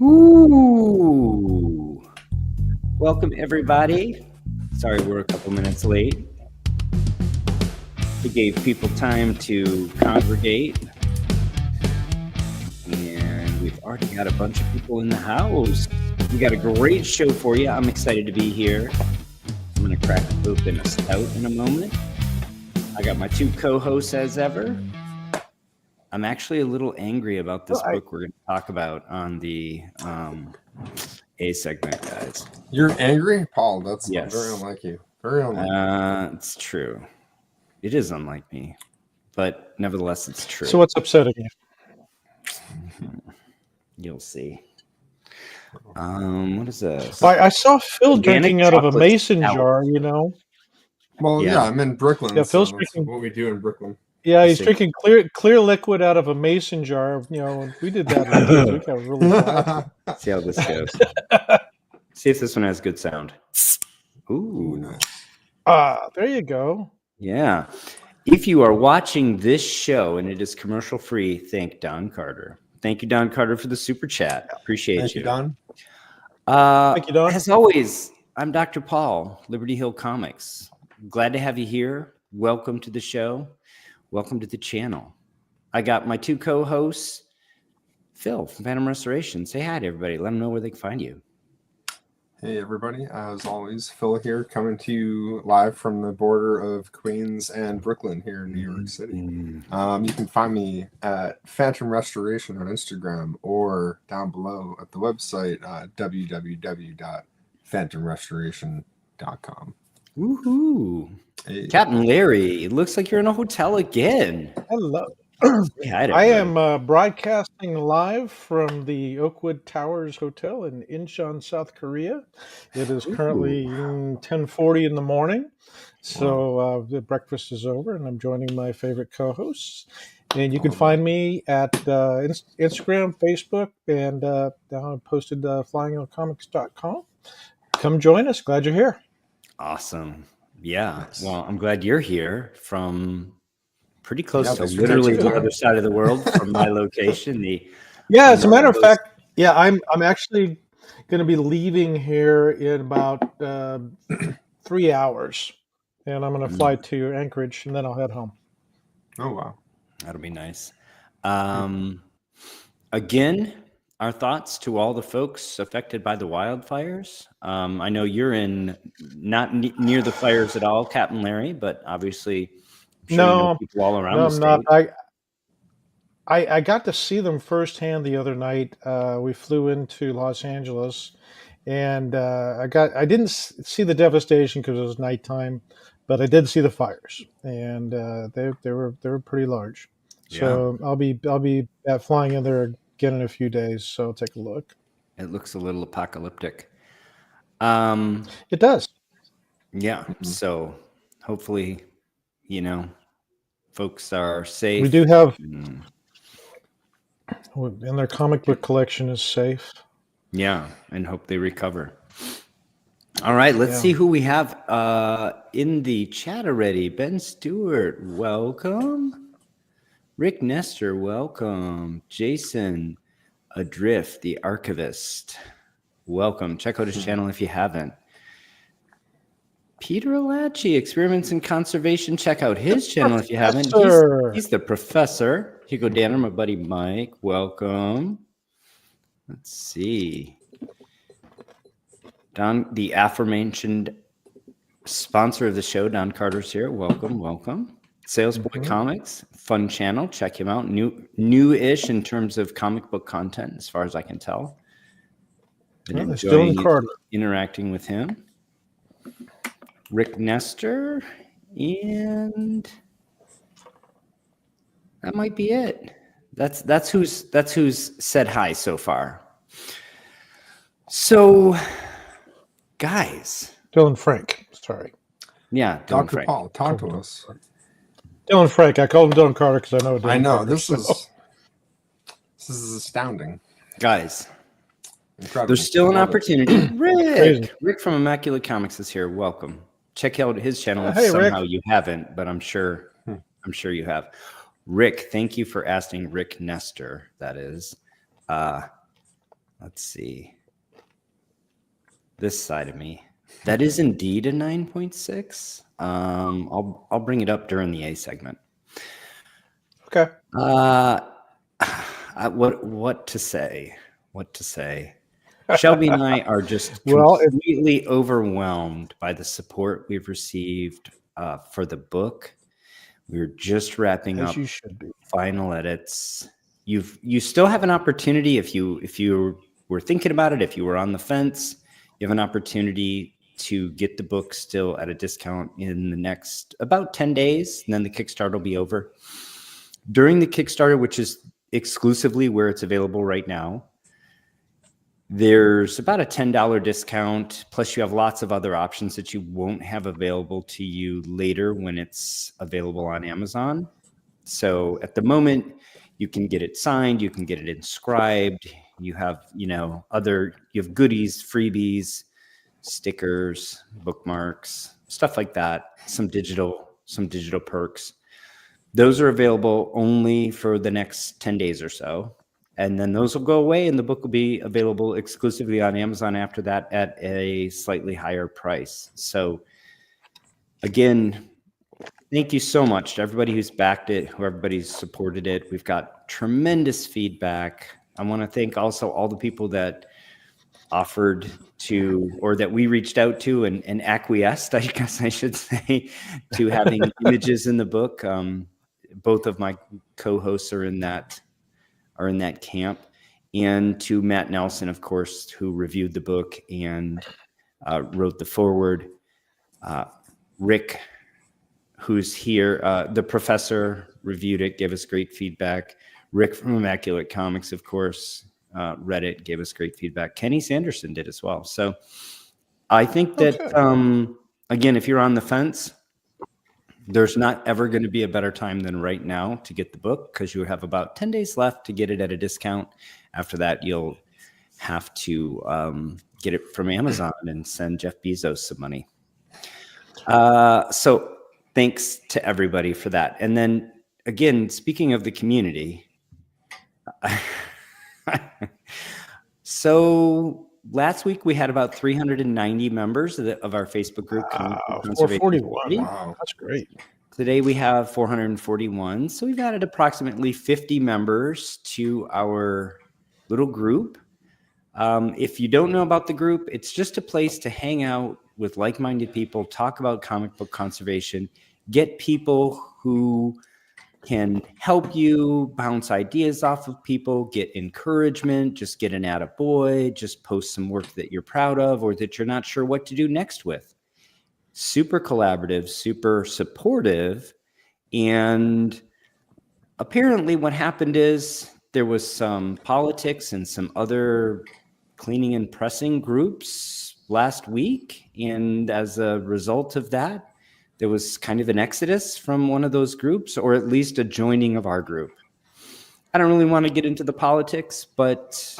Ooh. Welcome, everybody. Sorry we're a couple minutes late. We gave people time to congregate. And we've already got a bunch of people in the house. We got a great show for you. I'm excited to be here. I'm going to crack open a stout in a moment. I got my two co-hosts as ever. I'm actually a little angry about this book we're going to talk about on the A segment, guys. You're angry? Paul, that's Yes. very unlike you. Very unlike you. It's true. It is unlike me, but nevertheless, it's true. So what's upsetting you? You'll see. What is this? I saw Phil Organic drinking out of a chocolate mason stout. jar, you know. Well, Yeah. yeah, I'm in Brooklyn. Yeah, so Phil's that's drinking- what we do in Brooklyn. Yeah, he's see. drinking clear liquid out of a mason jar. You know, we did that last week. I was really glad. Let's see how this goes. See if this one has good sound. Ooh, Nice. There you go. yeah. If you are watching this show and it is commercial free, thank Don Carter. Thank you, Don Carter, for the super chat. Appreciate Thank you, Don. Thank you, Don. As always, I'm Dr. Paul, Liberty Hill Comics. Glad to have you here. Welcome to the show. Welcome to the channel. I got my two co-hosts, Phil from Phantom Restoration. Say hi to everybody. Let them know where they can find you. Hey, everybody. As always, Phil here, coming to you live from the border of Queens and Brooklyn here in New York City. You can find me at Phantom Restoration on Instagram or down below at the website, www.phantomrestoration.com. Woohoo. Hey. Captain Larry, it looks like you're in a hotel again. Hello. Say hi to I everybody. am broadcasting live from the Oakwood Towers Hotel in Incheon, South Korea. It is currently 10:40 in the morning. So the breakfast is over, and I'm joining my favorite co-hosts. And you can find me at Instagram, Facebook, and down I posted flyingcomics.com. Come join us. Glad you're here. Awesome. Yeah. Nice. Well, I'm glad you're here from pretty close to thanks for literally taking the time. other side of the world from my location. Yeah, as a matter of those- fact, yeah, I'm actually going to be leaving here in about 3 hours, and I'm going to fly to Anchorage, and then I'll head home. Oh, wow. That'll be nice. Again, our thoughts to all the folks affected by the wildfires. I know you're not near the fires at all, Captain Larry, but obviously I'm sure you know people all around No, the I'm state. not. I got to see them firsthand the other night. We flew into Los Angeles, and I didn't see the devastation because it was nighttime, but I did see the fires, and they were pretty large. So I'll be flying in there again in a few days. So I'll take a look. It looks a little apocalyptic. It does. Yeah. So hopefully, folks are safe. We do have, and their comic book collection is safe. Yeah, and hope they recover. All right, let's see who we have in the chat already. Ben Stewart, welcome. Rick Nestor, welcome. Jason Adrift, the archivist, welcome. Check out his channel if you haven't. Peter Alachi, Experiments in Conservation. Check out his channel if you haven't. He's the professor. Hugo Danner, my buddy Mike, welcome. Let's see. Don, the aforementioned sponsor of the show, Don Carter's here. Welcome, welcome. Salesboy Comics, fun channel. Check him out. New-ish in terms of comic book content, as far as I can tell. Been enjoying interacting with him. Rick Nestor, and that might be it. That's who's said hi so far. So, guys, Dylan Frank. Sorry. Yeah, Dr. Frank. Paul, talk to us. Dylan Frank. I called him Dylan Carter because I know. Dylan I know Carter, this is astounding, guys. Incredible. There's still an Love it. opportunity. Crazy. Rick from Immaculate Comics is here. Welcome. Check out his channel if Hey, somehow Rick. you haven't, but I'm sure you have. Rick, thank you for asking Rick Nestor. That is. Let's let's see. This side of me. That is indeed a 9.6. I'll bring it up during the A segment. Okay. What to say? What to say? Shelby and I are just Well, completely overwhelmed by the support we've received for the book. We're just wrapping as up you should be. final edits. You still have an opportunity if you were thinking about it, if you were on the fence, you have an opportunity to get the book still at a discount in the next about 10 days, and then the Kickstarter will be over. During the Kickstarter, which is exclusively where it's available right now, there's about a $10 discount, plus you have lots of other options that you won't have available to you later when it's available on Amazon. So at the moment, you can get it signed, you can get it inscribed, you have, you have goodies, freebies, stickers, bookmarks, stuff like that, some digital perks. Those are available only for the next 10 days or so. And then those will go away and the book will be available exclusively on Amazon after that at a slightly higher price. So again, thank you so much to everybody who's backed it, who everybody's supported it. We've got tremendous feedback. I want to thank also all the people that offered to, or that we reached out to and acquiesced, I guess I should say, to having images in the book. Both of my co-hosts are in that camp, and to Matt Nelson, of course, who reviewed the book and wrote the foreword. Rick, who's here, the professor reviewed it, gave us great feedback. Rick from Immaculate Comics, of course, read it, gave us great feedback. Kenny Sanderson did as well. So I think that, again, if you're on the fence, there's not ever going to be a better time than right now to get the book, because you have about 10 days left to get it at a discount. After that, you'll have to get it from Amazon and send Jeff Bezos some money. So thanks to everybody for that. And then again, speaking of the community, so last week we had about 390 members of our Facebook group. 441. Wow, that's great. Today we have 441. So we've added approximately 50 members to our little group. If you don't know about the group, it's just a place to hang out with like-minded people, talk about comic book conservation, get people who can help you bounce ideas off of people, get encouragement, just get an attaboy, just post some work that you're proud of or that you're not sure what to do next with. Super collaborative, super supportive. And apparently what happened is there was some politics and some other cleaning and pressing groups last week. And as a result of that, there was kind of an exodus from one of those groups, or at least a joining of our group. I don't really want to get into the politics, but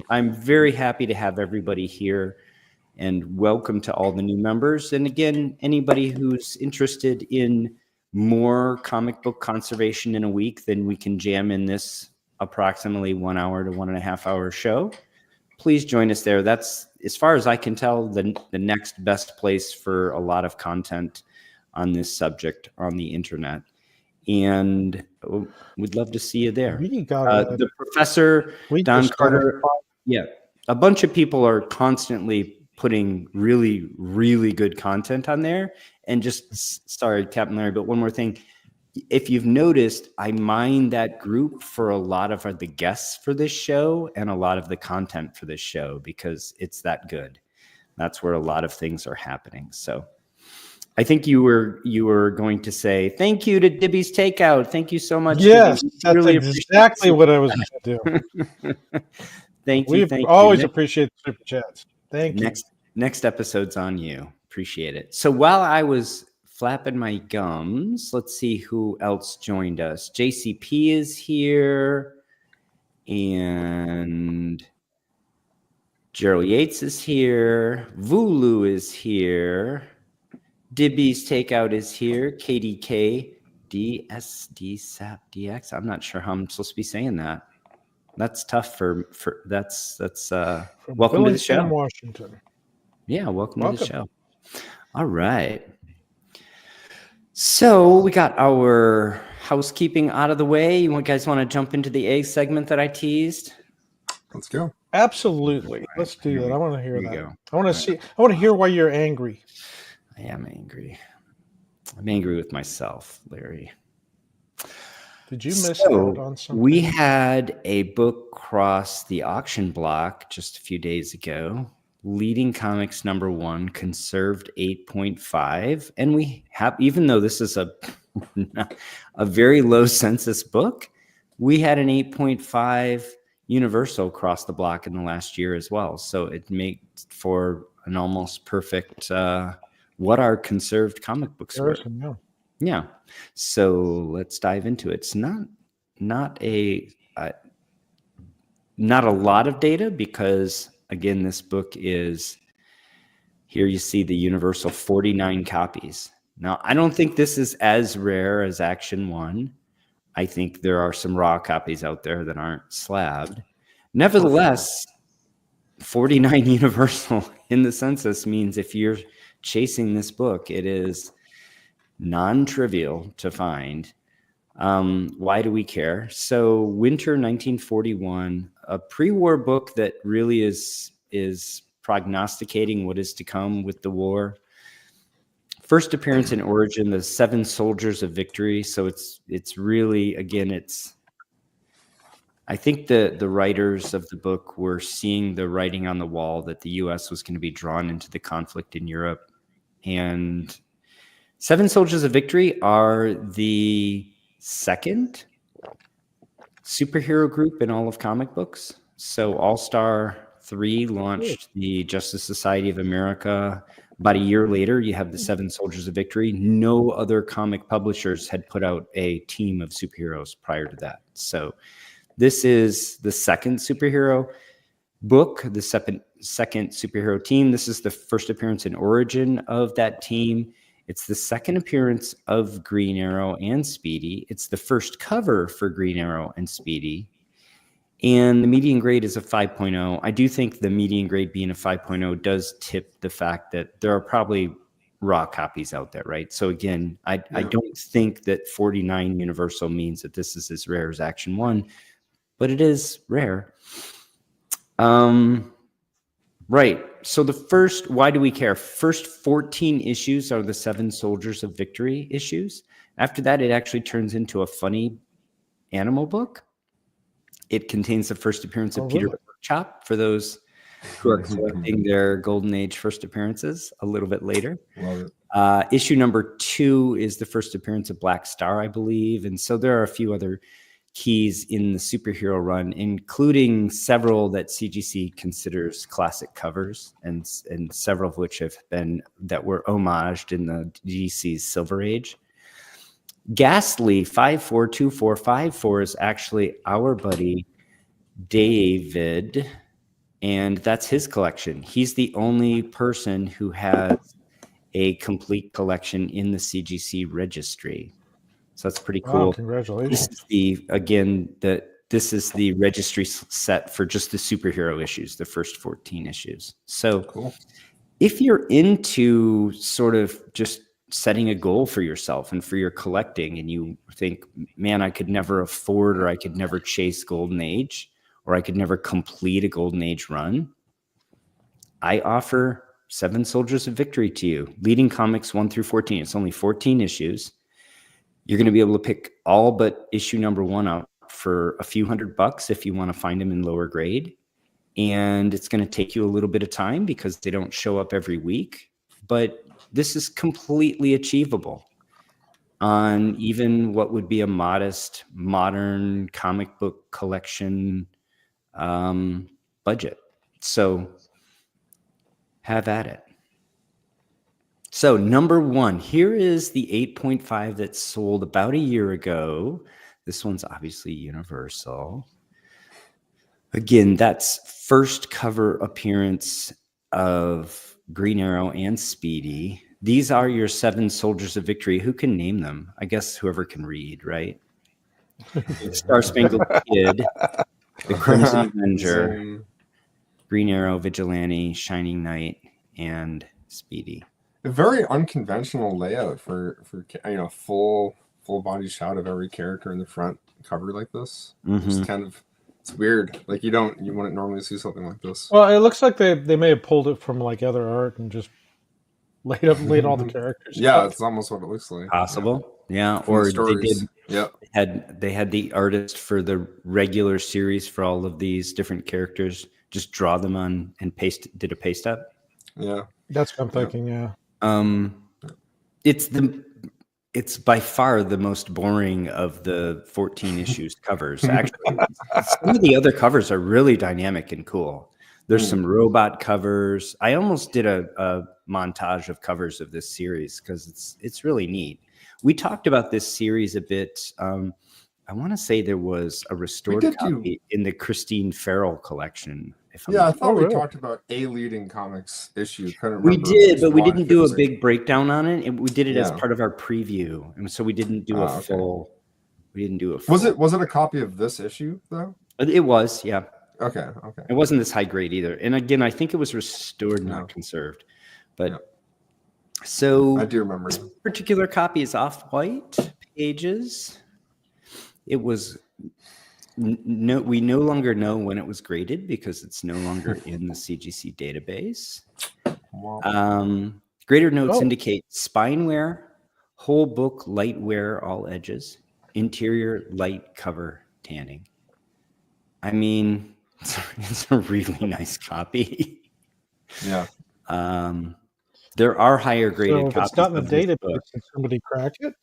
I'm very happy to have everybody here, and welcome to all the new members. And again, anybody who's interested in more comic book conservation in a week than we can jam in this approximately 1 hour to 1.5 hour show, please join us there. That's, as far as I can tell, the next best place for a lot of content on this subject on the internet. And we'd love to see you there. The professor, Don Carter, a bunch of people are constantly putting really, really good content on there. And just, sorry, Captain Larry, but one more thing. If you've noticed, I mine that group for a lot of the guests for this show and a lot of the content for this show, because it's that good. That's where a lot of things are happening. So I think you were going to say thank you to Dibby's Takeout. Thank you so much. Yes, that's really exactly what I was going to do. Thank you. We always appreciate the super chats. Thank you. Next episode's on you. Appreciate it. So while I was flapping my gums, let's see who else joined us. JCP is here, and Gerald Yates is here. Vulu is here. Dibby's Takeout is here. KDK, DSD, SAP, DX. I'm not sure how I'm supposed to be saying that. That's tough for that's From welcome to the Billington, show. Washington. Yeah, welcome to the Welcome. show. All right. So we got our housekeeping out of the way. You guys want to jump into the egg segment that I teased? Let's go. Absolutely. Let's do that. I want to hear Here we that. go. I want to see. I want to hear why you're angry. I am angry. I'm angry with myself, Larry. Did you miss So out on something? we had a book cross the auction block just a few days ago. Leading Comics #1, conserved 8.5. And we have, even though this is a very low census book, we had an 8.5 universal across the block in the last year as well. So it makes for an almost perfect what our conserved comic books were. Yeah. Yeah. So let's dive into it. It's not a lot of data because, again, this book is, here you see the universal 49 copies. Now, I don't think this is as rare as Action 1. I think there are some raw copies out there that aren't slabbed. Nevertheless, 49 universal in the census means if you're chasing this book, it is non-trivial to find. Why do we care? So Winter 1941, a pre-war book that really is prognosticating what is to come with the war. First appearance in Origin, the 7 Soldiers of Victory. So it's really, again, I think the writers of the book were seeing the writing on the wall that the U.S. was going to be drawn into the conflict in Europe. And 7 Soldiers of Victory are the second superhero group in all of comic books. So All-Star 3 launched the Justice Society of America. About a year later, you have the 7 Soldiers of Victory. No other comic publishers had put out a team of superheroes prior to that. So this is the second superhero book, the second superhero team. This is the first appearance in Origin of that team. It's the second appearance of Green Arrow and Speedy. It's the first cover for Green Arrow and Speedy. And the median grade is a 5.0. I do think the median grade being a 5.0 does tip the fact that there are probably raw copies out there, right? So again, I don't think that 49 universal means that this is as rare as Action 1, but it is rare. Right. So why do we care? First 14 issues are the 7 Soldiers of Victory issues. After that, it actually turns into a funny animal book. It contains the first appearance of Peter Chop for those who are collecting their Golden Age first appearances a little bit later. Love it. Issue number 2 is the first appearance of Black Star, I believe. And so there are a few other keys in the superhero run, including several that CGC considers classic covers, and several of which that were homaged in the DC's Silver Age. Ghastly 542454 is actually our buddy David, and that's his collection. He's the only person who has a complete collection in the CGC registry. So that's pretty cool. Wow, congratulations. This is the registry set for just the superhero issues, the first 14 issues. So Cool. If you're into sort of just setting a goal for yourself and for your collecting, and you think, man, I could never afford, or I could never chase Golden Age, or I could never complete a Golden Age run, I offer 7 Soldiers of Victory to you. Leading Comics 1 through 14. It's only 14 issues. You're going to be able to pick all but issue number 1 up for a few $100 if you want to find them in lower grade. And it's going to take you a little bit of time because they don't show up every week. But this is completely achievable on even what would be a modest modern comic book collection budget. So have at it. So number 1, here is the 8.5 that sold about a year ago. This one's obviously universal. Again, that's first cover appearance of Green Arrow and Speedy. These are your 7 Soldiers of Victory. Who can name them? I guess whoever can read, right? Star Spangled Kid. The Crimson Avenger, Same. Green Arrow, Vigilante, Shining Knight, and Speedy. A very unconventional layout for full body shot of every character in the front cover like this. Just kind of, it's weird. Like you wouldn't normally see something like this. Well, it looks like they may have pulled it from like other art and just laid all the characters. Yeah, out. it's almost what it looks like. Possible. Yeah. From Or the they stories. did. Yeah. They had the artist for the regular series for all of these different characters just draw them on and did a paste up. Yeah. That's what I'm thinking. Yeah. It's by far the most boring of the 14 issues covers. Actually, some of the other covers are really dynamic and cool. There's some robot covers. I almost did a montage of covers of this series because it's really neat. We talked about this series a bit. I want to say there was a restored copy in the Christine Farrell collection. I thought we talked about a leading comics issue. We did, but we didn't do a big breakdown on it. We did it as part of our preview, and so we didn't do a full. We didn't do a full. Was it a copy of this issue though? It was, yeah. Okay. It wasn't this high grade either, and again, I think it was restored, not conserved. But so I do remember. This particular copy is off-white pages. It was. We no longer know when it was graded because it's no longer in the CGC database. Wow. Grader notes indicate spine wear, whole book light wear all edges, interior light cover tanning. I mean, it's a really nice copy. Yeah. There are higher graded copies. If it's not in the database, can somebody crack it?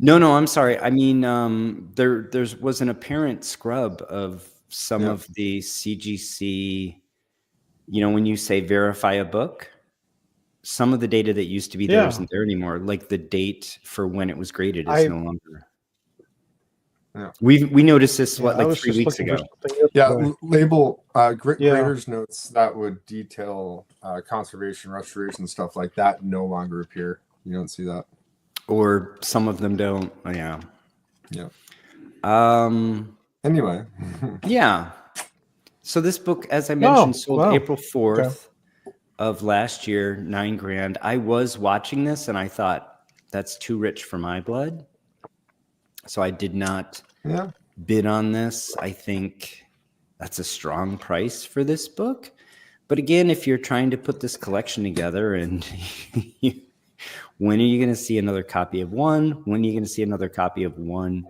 No, I'm sorry. I mean, there was an apparent scrub of some of the CGC. When you say verify a book, some of the data that used to be there isn't there anymore. Like the date for when it was graded is no longer. Yeah. We noticed this 3 weeks ago. Label graders notes that would detail conservation, restoration, stuff like that no longer appear. You don't see that. Or some of them don't. Yeah. Anyway. Yeah. So this book, as I mentioned, sold April 4th of last year, $9,000. I was watching this and I thought that's too rich for my blood. So I did not bid on this. I think that's a strong price for this book. But again, if you're trying to put this collection together and when are you going to see another copy of one? When are you going to see another copy of one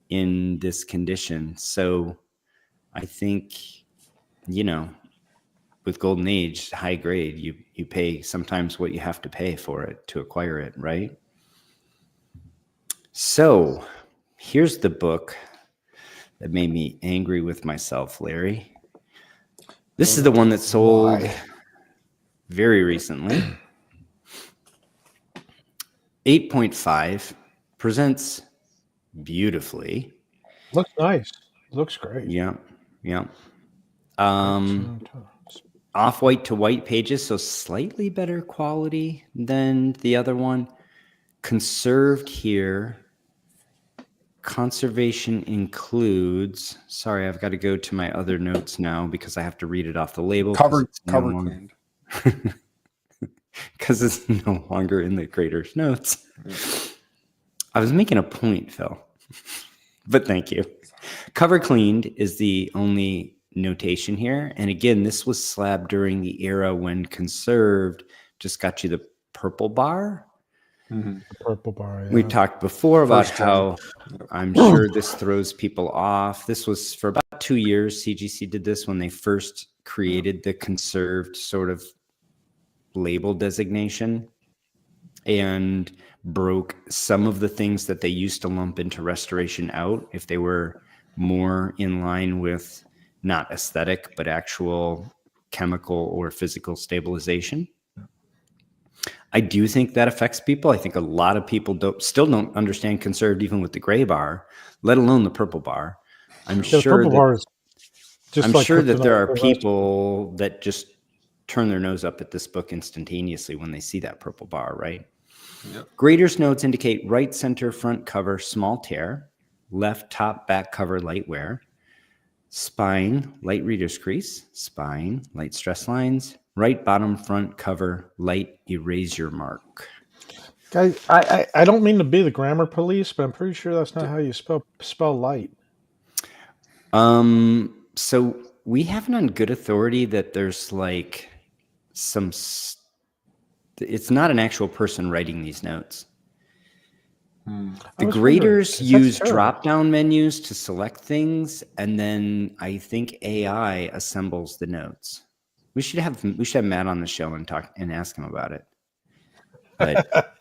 in this condition? So I think, with Golden Age, high grade, you pay sometimes what you have to pay for it to acquire it, right? So here's the book that made me angry with myself, Larry. This is the one that sold very recently. 8.5 presents beautifully. Looks nice. Looks great. Yeah. Off-white to white pages, so slightly better quality than the other one. Conserved here. Conservation includes. Sorry, I've got to go to my other notes now because I have to read it off the label. Cover cleaned. Because it's no longer in the grader's notes. I was making a point, Phil. But thank you. Cover cleaned is the only notation here. And again, this was slabbed during the era when conserved just got you the purple bar. Mm-hmm. The purple bar, We talked before about how I'm sure this throws people off. This was for about 2 years. CGC did this when they first created the conserved sort of label designation and broke some of the things that they used to lump into restoration out if they were more in line with not aesthetic but actual chemical or physical stabilization. I do think that affects people. I think a lot of people still don't understand conserved even with the gray bar, let alone the purple bar. I'm sure that there are people that just turn their nose up at this book instantaneously when they see that purple bar, right? Yep. Grader's notes indicate right center front cover, small tear, left top back cover, light wear. Spine, light reader's crease. Spine, light stress lines. Right bottom front cover, light erasure mark. Guys, I don't mean to be the grammar police, but I'm pretty sure that's not how you spell light. So we have it on good authority that there's like it's not an actual person writing these notes. The graders use drop-down menus to select things, and then I think AI assembles the notes. We should have Matt on the show and ask him about it. But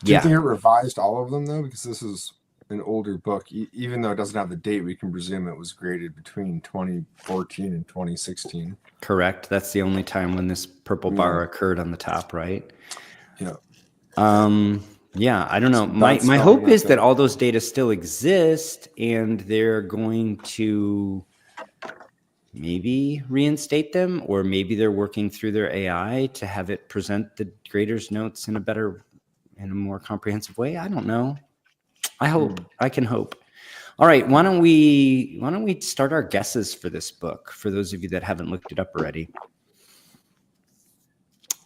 Do you think it revised all of them though? Because this is an older book. Even though it doesn't have the date, we can presume it was graded between 2014 and 2016. Correct. That's the only time when this purple bar occurred on the top, right? Yeah. Yeah, I don't know. My hope is that all those data still exist, and they're going to maybe reinstate them, or maybe they're working through their AI to have it present the graders' notes in a more comprehensive way. I don't know. I hope. I can hope. All right, why don't we start our guesses for this book, for those of you that haven't looked it up already.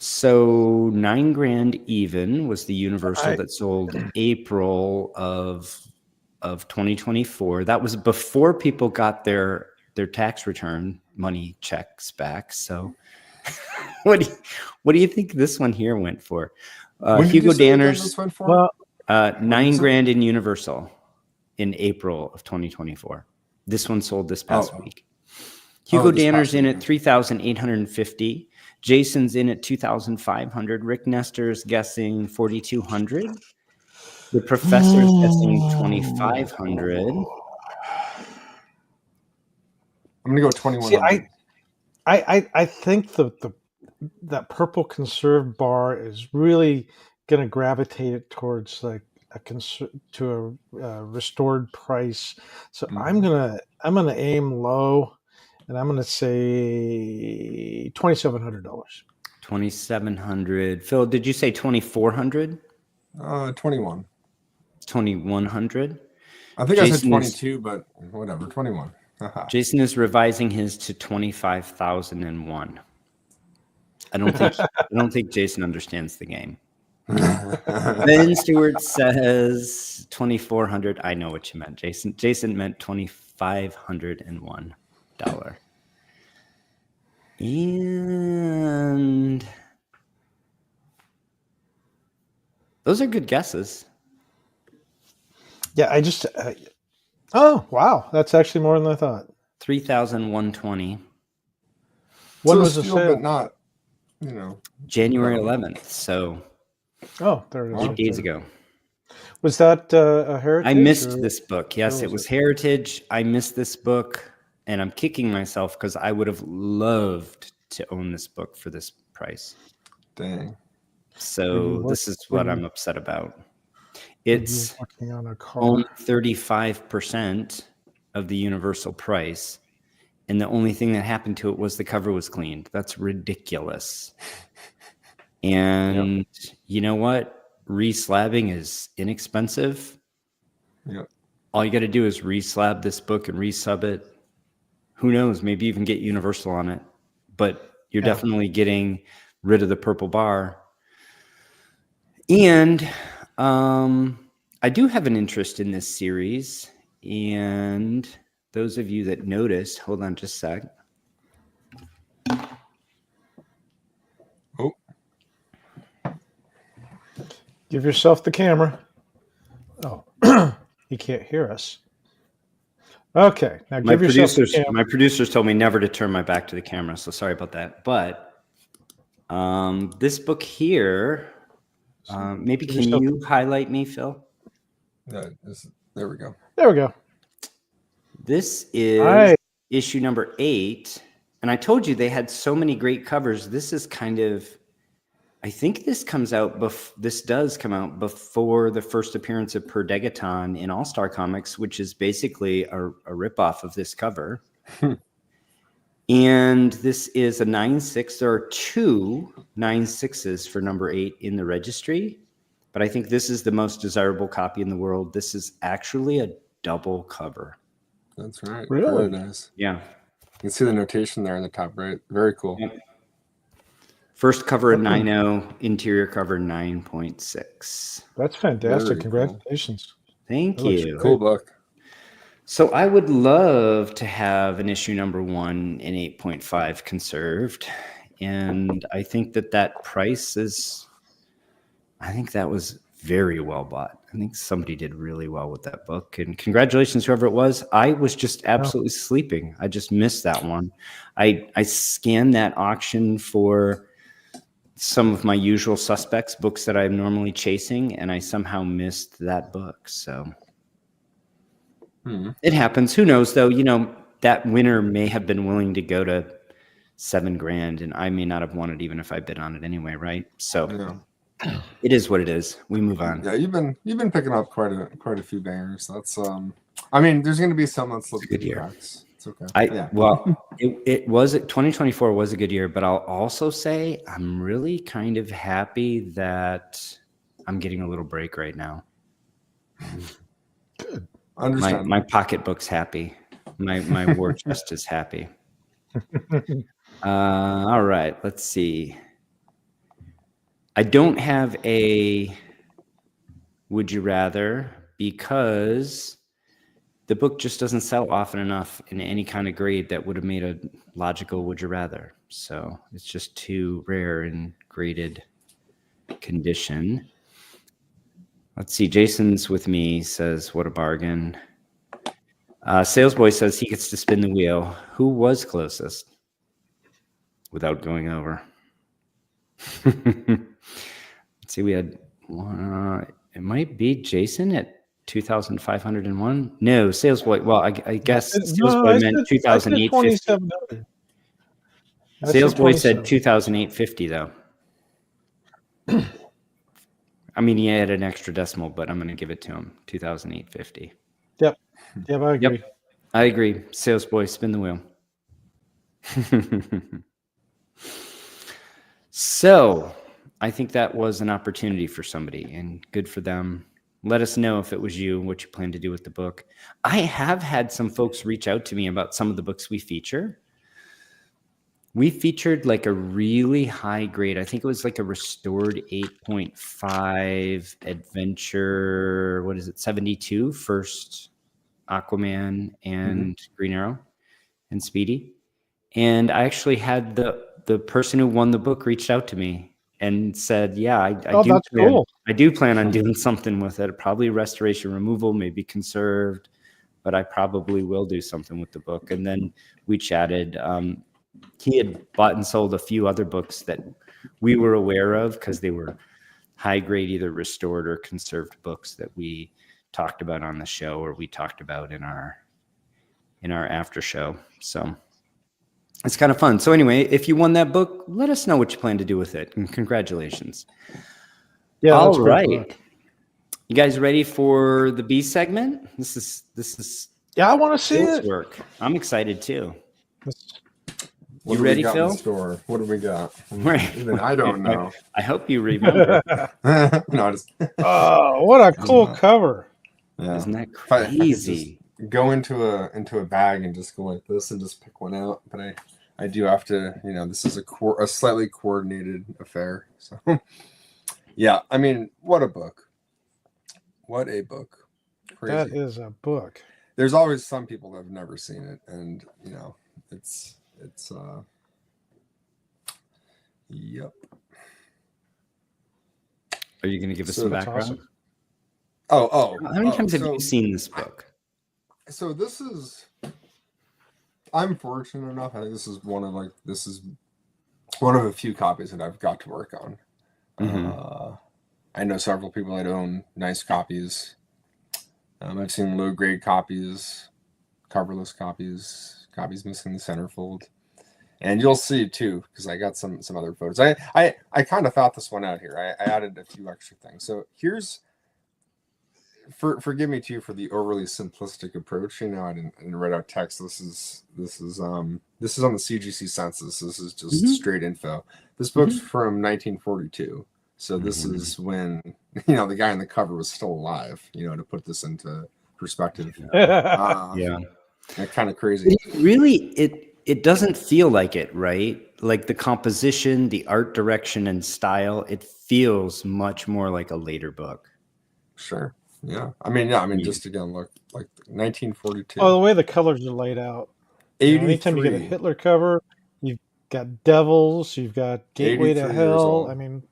So $9,000 even was the Universal that sold April of 2024. That was before people got their tax return money checks back. So what do you think this one here went for? Hugo Danner's $9,000 in Universal in April of 2024. This one sold this past week. Hugo Danner's in at $3,850. Jason's in at $2,500. Rick Nestor's guessing $4,200. The professor's guessing $2,500. I'm gonna go 21. See, I think that purple conserve bar is really gonna gravitate it towards like a restored price. So I'm gonna aim low. And I'm going to say $2,700. $2,700. Phil, did you say $2,400? 21. $2,100. I think I said 22, but whatever. 21. Jason is revising his to $25,001. I don't think Jason understands the game. Ben Stewart says 2,400. I know what you meant, Jason. Jason meant $2,501. And those are good guesses. Yeah, I just oh wow, that's actually more than I thought. 3,120. When was the sale? But not, January 11th. So there it is. 8 days ago. Was that a Heritage? I missed this book. Yes, it was Heritage. I missed this book, and I'm kicking myself because I would have loved to own this book for this price. Dang. So this is what I'm upset about. It's only 35% of the Universal price, and the only thing that happened to it was the cover was cleaned. That's ridiculous. And you know what? Reslabbing is inexpensive. Yep. All you got to do is reslab this book and resub it. Who knows? Maybe even get Universal on it. But you're definitely getting rid of the purple bar. And I do have an interest in this series. And those of you that noticed, hold on just a sec. Oh. Give yourself the camera. Oh, he can't hear us. Okay, now give yourself the camera. My producers told me never to turn my back to the camera, so sorry about that. But this book here, maybe can you highlight me, Phil? There we go. There we go. This is issue number 8, and I told you they had so many great covers. This is kind of, I think this comes out. This does come out before the first appearance of Per Degaton in All Star Comics, which is basically a ripoff of this cover. And this is a 9.6. There are 2 9.6s for number 8 in the registry, but I think this is the most desirable copy in the world. This is actually a double cover. That's right. Really? Very nice. Yeah. You can see the notation there in the top right. Very cool. Yep. First cover 9.0, interior cover 9.6. That's fantastic. Very cool. Congratulations. Thank That looks you. great. Cool book. So I would love to have an issue number 1 in 8.5 conserved. And I think that price is, I think that was very well bought. I think somebody did really well with that book. And congratulations, whoever it was. I was just absolutely sleeping. I just missed that one. I scanned that auction for some of my usual suspects, books that I'm normally chasing, and I somehow missed that book. So it happens. Who knows, though? You know, that winner may have been willing to go to $7,000, and I may not have wanted even if I bid on it anyway, right? So it is what it is. We move on. Yeah, you've been picking up quite a few bangers. That's I mean, there's going to be some that slip through the cracks. It's okay. Well, it was 2024 was a good year, but I'll also say I'm really kind of happy that I'm getting a little break right now. Good. Understand. My pocketbook's happy. My war chest is happy. All right, let's see. I don't have a would you rather because the book just doesn't sell often enough in any kind of grade that would have made a logical would you rather. So it's just too rare in graded condition. Let's see. Jason's with me, says, what a bargain. Salesboy says he gets to spin the wheel. Who was closest without going over? Let's see. We had it might be Jason at 2,501. No, Salesboy. Well, I guess Salesboy meant 2,850. Salesboy said 2,850 though. I mean, he had an extra decimal, but I'm going to give it to him. 2,850. Yep, I agree. Yep, I agree. Salesboy, spin the wheel. So I think that was an opportunity for somebody, and good for them. Let us know if it was you, what you plan to do with the book. I have had some folks reach out to me about some of the books we feature. We featured like a really high grade. I think it was like a restored 8.5 adventure. What is it? 72 first Aquaman and Green Arrow and Speedy. And I actually had the person who won the book reached out to me and said, yeah, I do plan on doing something with it. Probably restoration removal, maybe conserved, but I probably will do something with the book. And then we chatted. He had bought and sold a few other books that we were aware of because they were high grade, either restored or conserved books that we talked about on the show or we talked about in our after show. So it's kind of fun. So anyway, if you won that book, let us know what you plan to do with it. And congratulations. Yeah. All right. You guys ready for the B segment? This is yeah, I want to see it. Work. I'm excited too. What you ready, Phil? What do we got? Right. Even I don't know. I hope you remember. No, oh, what a cool cover! Yeah. Isn't that crazy? Go into a bag and just go like this and just pick one out. But I do have to. This is a slightly coordinated affair. So yeah, I mean, what a book! What a book! Crazy. That is a book. There's always some people that have never seen it, and it's yep. Are you going to give us some background? Awesome. Oh. How many times have you seen this book? So I'm fortunate enough. I think this is one of a few copies that I've got to work on. Mm-hmm. I know several people that own nice copies. I've seen low grade copies, coverless copies missing the centerfold, and you'll see too because I got some other photos. I kind of thought this one out here. I added a few extra things. So here's forgive me too for the overly simplistic approach. I didn't write out text. This is on the CGC census. This is just straight info. This book's from 1942. So this is when the guy on the cover was still alive. To put this into perspective. Yeah. They're kind of crazy. It doesn't feel like it, right? Like the composition, the art direction and style, it feels much more like a later book. Sure. Yeah. I mean, just again, look, like 1942. Oh, the way the colors are laid out. Anytime you get a 83. Hitler cover, you've got devils, you've got Gateway to 83 years Hell. old. I mean,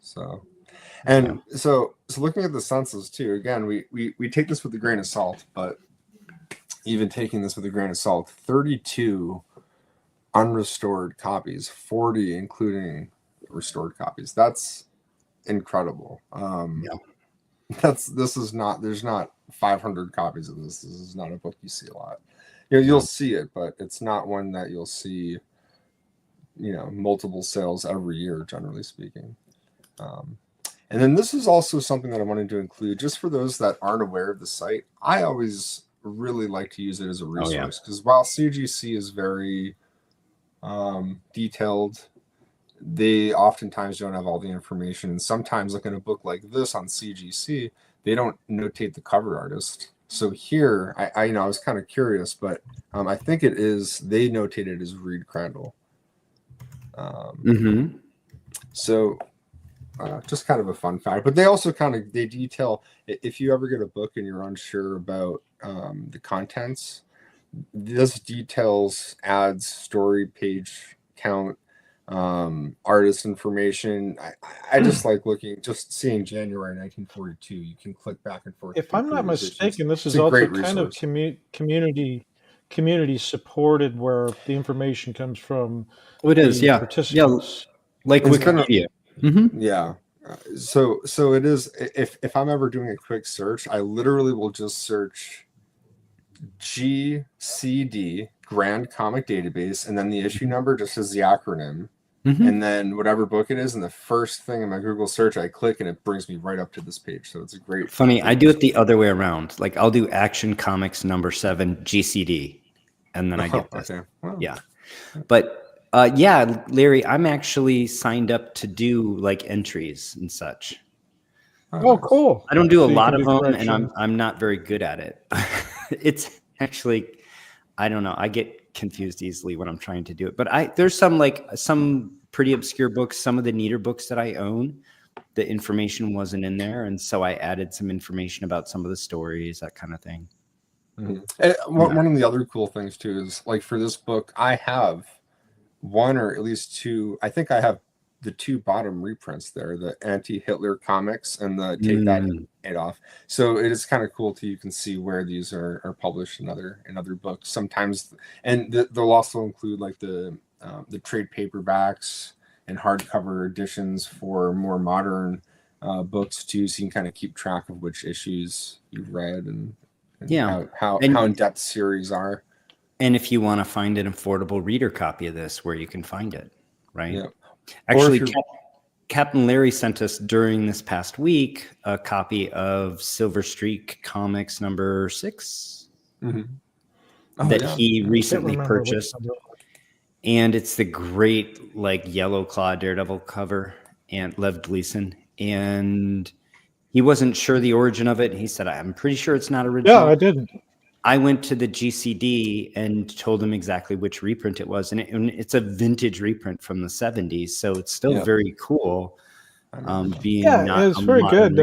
So, and so looking at the census too, again, we take this with a grain of salt, but even taking this with a grain of salt, 32 unrestored copies, 40 including restored copies. That's incredible. There's not 500 copies of this. This is not a book you see a lot. You'll see it, but it's not one that you'll see, multiple sales every year, generally speaking. And then this is also something that I wanted to include just for those that aren't aware of the site. I always really like to use it as a resource because while CGC is very detailed, they oftentimes don't have all the information. And sometimes, like in a book like this on CGC, they don't notate the cover artist. So here, I was kind of curious, but I think they notated as Reed Crandall. So just kind of a fun fact. But they also they detail, if you ever get a book and you're unsure about the contents, this details ads, story, page count, artist information. I just like seeing January 1942. You can click back and forth. if I'm not mistaken, this is also kind of community supported, where the information comes from. Oh, it is, yeah, participants. like Wikipedia. Yeah. So it is. If I'm ever doing a quick search, I literally will just search GCD, Grand Comic Database, and then the issue number just as the acronym. And then whatever book it is, and the first thing in my Google search, I click and it brings me right up to this page. So it's a great. Funny, I do it the other way around. Like I'll do Action Comics number 7 GCD, and then I get this. Okay. Wow. Yeah, but Larry, I'm actually signed up to do like entries and such. Oh, cool! I don't do a lot of them, and I'm not very good at it. It's actually, I don't know. I get confused easily when I'm trying to do it. But there's some pretty obscure books, some of the neater books that I own, the information wasn't in there, and so I added some information about some of the stories, that kind of thing. One of the other cool things too is, like, for this book, I have one or at least two. I think I have the two bottom reprints there, the anti-Hitler comics and the Take That Adolf. So it is kind of cool too. You can see where these are published in other books sometimes, and they'll also include like the trade paperbacks and hardcover editions for more modern books too, so you can kind of keep track of which issues you've read and how in-depth series are. And if you want to find an affordable reader copy of this, where you can find it, right? Yeah. Actually, Captain Larry sent us during this past week a copy of Silver Streak Comics number 6 that he recently purchased. And it's the great, like, Yellow Claw Daredevil cover, and Lev Gleason. And he wasn't sure the origin of it. He said, I'm pretty sure it's not original. Yeah, I didn't. I went to the GCD and told him exactly which reprint it was. And it's a vintage reprint from the 70s. So it's still very cool. It's very good.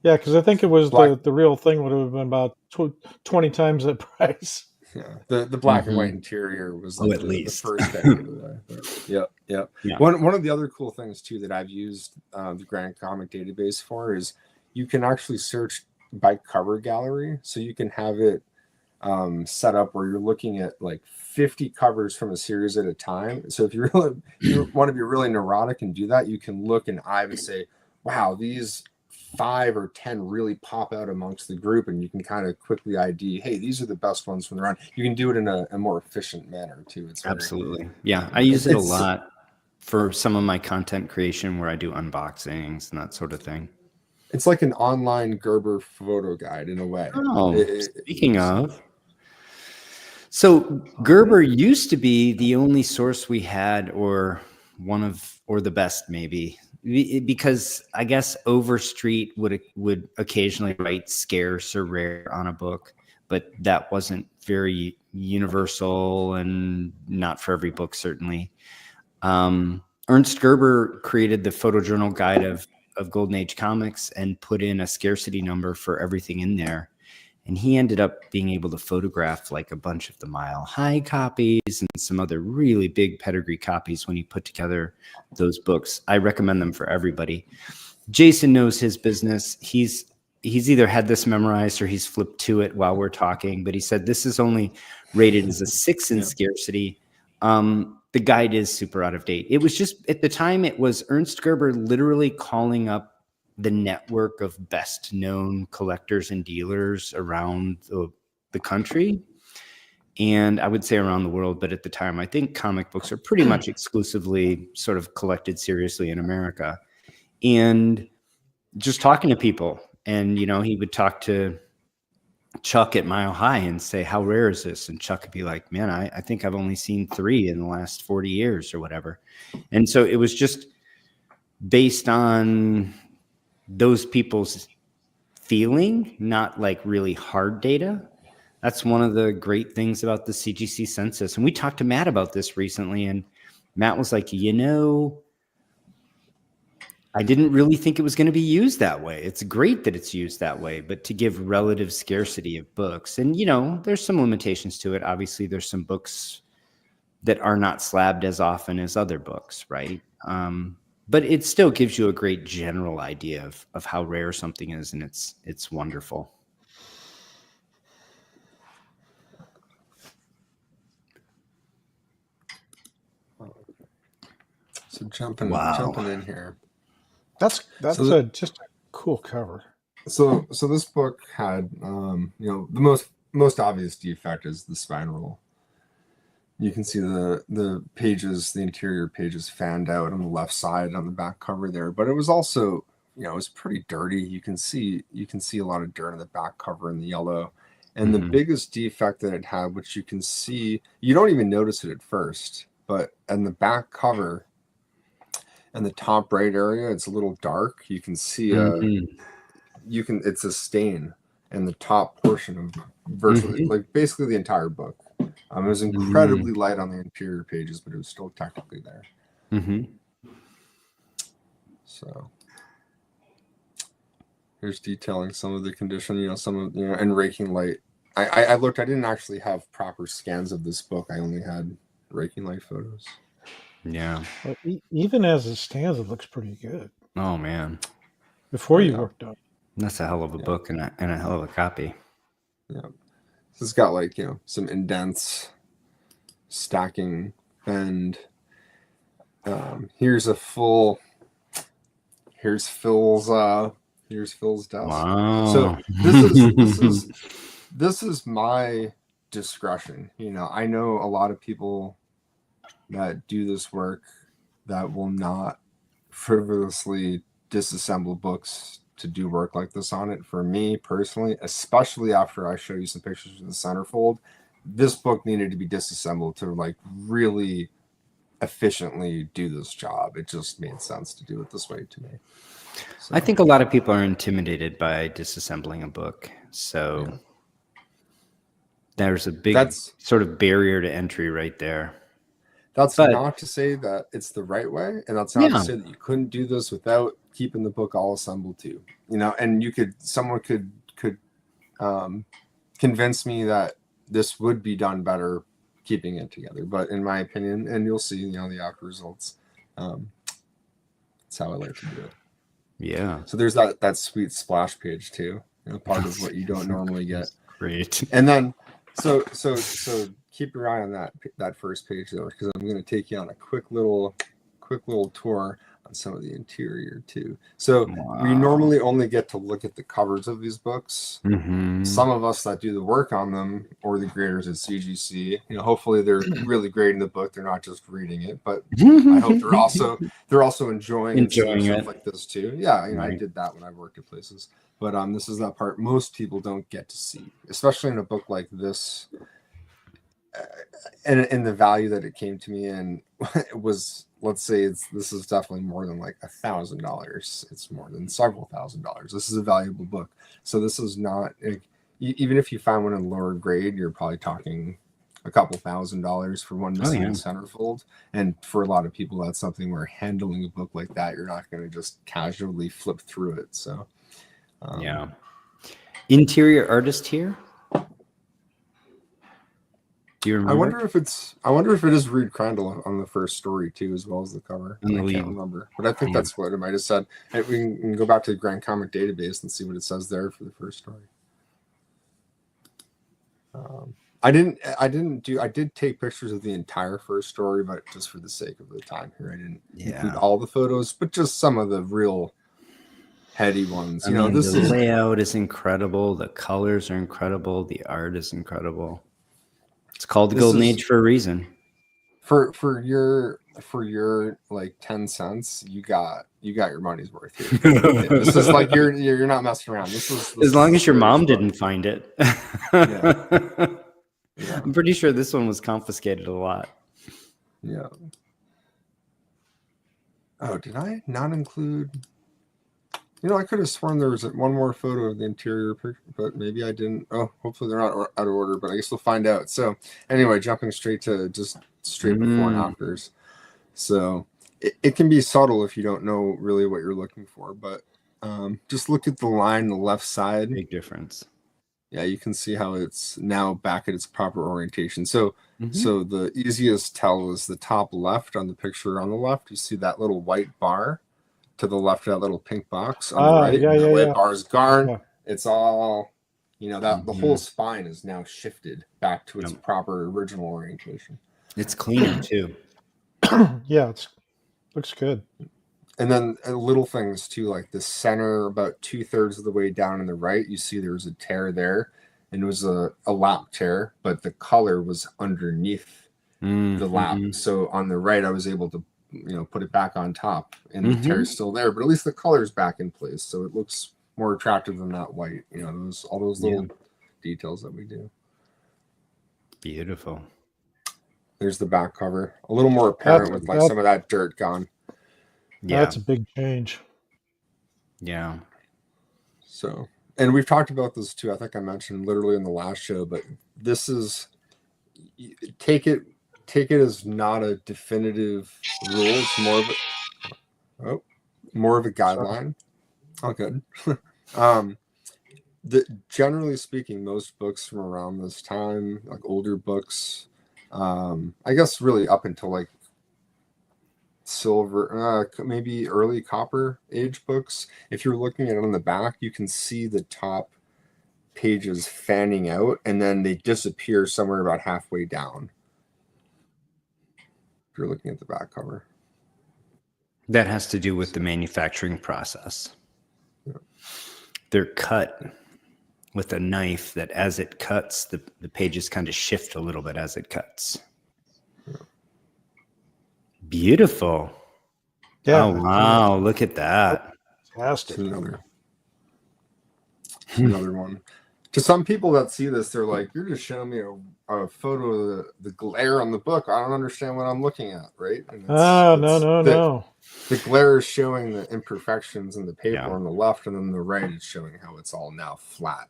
Because I think it was the real thing would have been about 20 times that price. Yeah, the black and white interior was like at least the first decade of that. Yeah. One of the other cool things too that I've used the Grand Comic Database for is you can actually search by cover gallery, so you can have it set up where you're looking at like 50 covers from a series at a time. So if you want to be really neurotic and do that, you can look and eye and say, wow, these 5 or 10 really pop out amongst the group, and you can kind of quickly ID, hey, these are the best ones from the run. You can do it in a more efficient manner too. Absolutely. Yeah, I use it a lot for some of my content creation where I do unboxings and that sort of thing. It's like an online Gerber photo guide in a way. Speaking of, so Gerber used to be the only source we had, or the best maybe, because I guess Overstreet would occasionally write scarce or rare on a book, but that wasn't very universal and not for every book, certainly. Ernst Gerber created the photojournal guide of Golden Age comics and put in a scarcity number for everything in there. And he ended up being able to photograph like a bunch of the Mile High copies and some other really big pedigree copies when he put together those books. I recommend them for everybody. Jason knows his business. He's either had this memorized or he's flipped to it while we're talking, but he said this is only rated as a 6 in scarcity. The guide is super out of date. It was just, at the time, it was Ernst Gerber literally calling up the network of best known collectors and dealers around the country. And I would say around the world, but at the time, I think comic books are pretty much exclusively sort of collected seriously in America. And just talking to people, and, he would talk to Chuck at Mile High and say, how rare is this? And Chuck would be like, man, I think I've only seen 3 in the last 40 years or whatever. And so it was just based on those people's feeling, not like really hard data. That's one of the great things about the CGC census. And we talked to Matt about this recently, and Matt was like, I didn't really think it was going to be used that way. It's great that it's used that way, but to give relative scarcity of books, and there's some limitations to it. Obviously, there's some books that are not slabbed as often as other books, right? But it still gives you a great general idea of how rare something is, and it's wonderful. So jumping in here. That's just a cool cover. So this book had the most obvious defect is the spine roll. You can see the pages, the interior pages fanned out on the left side on the back cover there, but it was also, it was pretty dirty. You can see a lot of dirt on the back cover in the yellow. And the biggest defect that it had, which you can see, you don't even notice it at first, but on the back cover and the top right area, it's a little dark. You can see it's a stain in the top portion of virtually like basically the entire book. It was incredibly light on the interior pages, but it was still technically there. So here's detailing some of the condition, and raking light. I looked, I didn't actually have proper scans of this book. I only had raking light photos. Yeah. Well, even as it stands, it looks pretty good. Oh, man. Before you worked on it. That's a hell of a book and a hell of a copy. Yeah. It's got some indents, stacking, and here's Phil's desk. Wow. So this is my discretion. I know a lot of people that do this work that will not frivolously disassemble books to do work like this on it. For me personally, especially after I show you some pictures of the centerfold, this book needed to be disassembled to really efficiently do this job. It just made sense to do it this way to me. So, I think a lot of people are intimidated by disassembling a book. So there's a big sort of barrier to entry right there. That's not to say that it's the right way, and that's not to say that you couldn't do this without keeping the book all assembled too. And someone could convince me that this would be done better keeping it together. But in my opinion, and you'll see, the after results, that's how I like to do it. Yeah. So there's that sweet splash page too, part of what you don't normally get. Great. And then so keep your eye on that first page though, because I'm going to take you on a quick little tour on some of the interior too. So we normally only get to look at the covers of these books. Some of us that do the work on them, or the graders at CGC, hopefully they're really grading the book. They're not just reading it, but I hope they're also enjoying stuff like this too. Yeah, I did that when I worked at places. But this is that part most people don't get to see, especially in a book like this. And the value that it came to me in, it was, let's say this is definitely more than like $1,000. It's more than several $1,000s. This is a valuable book. So this is not, even if you find one in lower grade, you're probably talking a couple $1,000s for one missing yeah. the centerfold. And for a lot of people, that's something where handling a book like that, you're not going to just casually flip through it. So yeah. Interior artist here. Do you remember? I wonder if it is Reed Crandall on the first story too, as well as the cover. I can't remember, but I think that's what it might have said. And we can go back to the Grand Comic Database and see what it says there for the first story. I did take pictures of the entire first story, but just for the sake of the time here, I didn't include all the photos, but just some of the real heady ones. I mean, the layout is incredible. The colors are incredible. The art is incredible. It's called the Golden Age for a reason. For your like 10 cents, you got your money's worth here. This is like you're not messing around. This as long as your mom didn't find it. Yeah. Yeah. I'm pretty sure this one was confiscated a lot. Yeah. Oh, did I not include? I could have sworn there was one more photo of the interior picture, but maybe I didn't. Oh, hopefully they're not out of order, but I guess we'll find out. So anyway, jumping straight before and afters. So it can be subtle if you don't know really what you're looking for, but just look at the line on the left side. Big difference. Yeah, you can see how it's now back at its proper orientation. So so the easiest tell is the top left on the picture on the left. You see that little white bar to the left of that little pink box on the right. The white bar is gone. Yeah. It's all, that the whole spine is now shifted back to its proper original orientation. It's cleaner too. Yeah, looks good. And then little things too, like the center, about 2/3 of the way down on the right, you see there's a tear there, and it was a lap tear, but the color was underneath the lap. So on the right, I was able to, put it back on top, and the tear is still there, but at least the color's back in place, so it looks more attractive than that white. All those little details that we do. Beautiful. There's the back cover, a little more apparent with like some of that dirt gone. Yeah, that's a big change. Yeah. So, and we've talked about this too. I think I mentioned literally in the last show, but this is take it as not a definitive rule. It's more of a guideline. Oh, good. Generally speaking, most books from around this time, like older books, I guess really up until like silver, maybe early copper age books, if you're looking at it on the back, you can see the top pages fanning out and then they disappear somewhere about halfway down if you're looking at the back cover. That has to do with the manufacturing process. They're cut with a knife that as it cuts, the pages kind of shift a little bit as it cuts. Beautiful. Yeah. Oh, wow. Look at that. Fantastic. Another one. To some people that see this, they're like, you're just showing me a photo of the glare on the book. I don't understand what I'm looking at, right? No. The glare is showing the imperfections in the paper on the left, and then the right is showing how it's all now flat.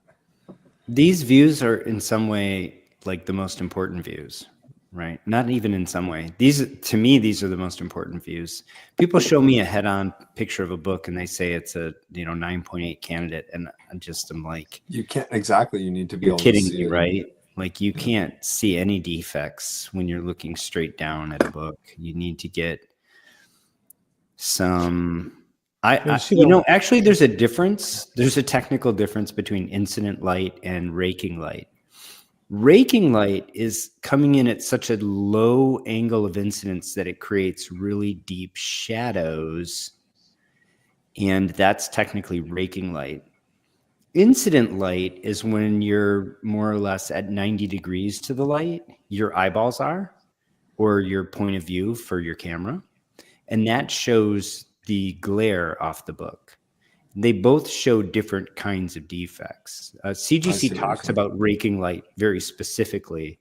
These views are in some way like the most important views. Right. Not even in some way. To me, these are the most important views. People show me a head-on picture of a book and they say it's a 9.8 candidate. And I'm like, you can't exactly. You need to be you're able kidding to see me, it. right? Like you can't see any defects when you're looking straight down at a book. You need to get some. Actually, there's a difference. There's a technical difference between incident light and raking light. Raking light is coming in at such a low angle of incidence that it creates really deep shadows. And that's technically raking light. Incident light is when you're more or less at 90 degrees to the light, your eyeballs are, or your point of view for your camera. And that shows the glare off the book. They both show different kinds of defects. CGC talks about raking light very specifically.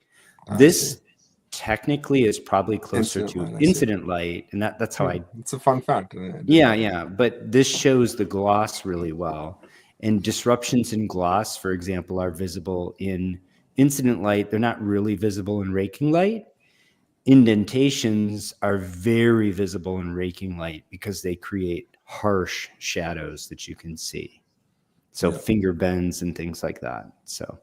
This technically is probably closer to incident light, and that's how It's a fun fact. Yeah. But this shows the gloss really well. And disruptions in gloss, for example, are visible in incident light. They're not really visible in raking light. Indentations are very visible in raking light because they create harsh shadows that you can see. So finger bends and things like that. So,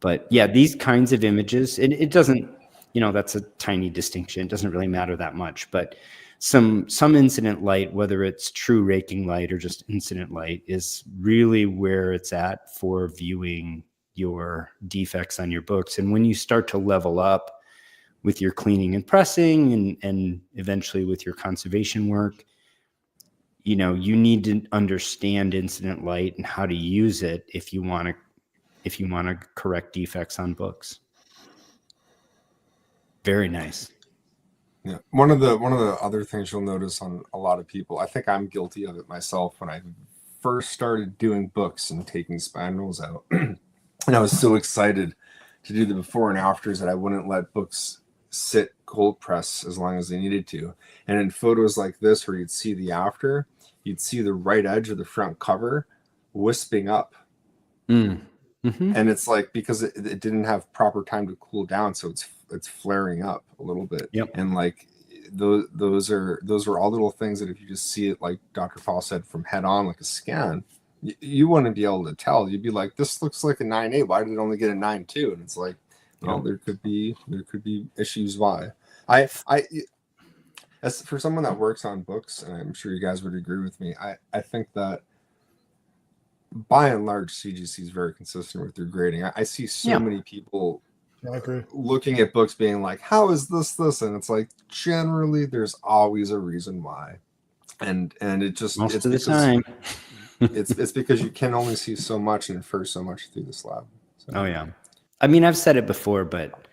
but yeah, these kinds of images, it doesn't, that's a tiny distinction. It doesn't really matter that much, but some incident light, whether it's true raking light or just incident light, is really where it's at for viewing your defects on your books. And when you start to level up with your cleaning and pressing and eventually with your conservation work, you need to understand incident light and how to use it if you want to correct defects on books. Very nice. Yeah. One of the other things you'll notice on a lot of people, I think I'm guilty of it myself, when I first started doing books and taking spandrels out, and I was so excited to do the before and afters that I wouldn't let books sit cold press as long as they needed to. And in photos like this, where you'd see the after, you'd see the right edge of the front cover wisping up. Mm-hmm. And it's like, because it didn't have proper time to cool down, so it's flaring up a little bit. Yep. And like those are all little things that if you just see it, like Dr. Paul said, from head on, like a scan, you wouldn't be able to tell. You'd be like, this looks like a 9.8. Why did it only get a 9.2? And it's like, well, there could be issues why. As for someone that works on books, and I'm sure you guys would agree with me, I think that by and large CGC is very consistent with their grading. I see so many people looking at books being like, how is this? And it's like, generally there's always a reason why. And it just, most of the time, it's because you can only see so much and infer so much through this lab. So. Oh yeah. I mean, I've said it before, but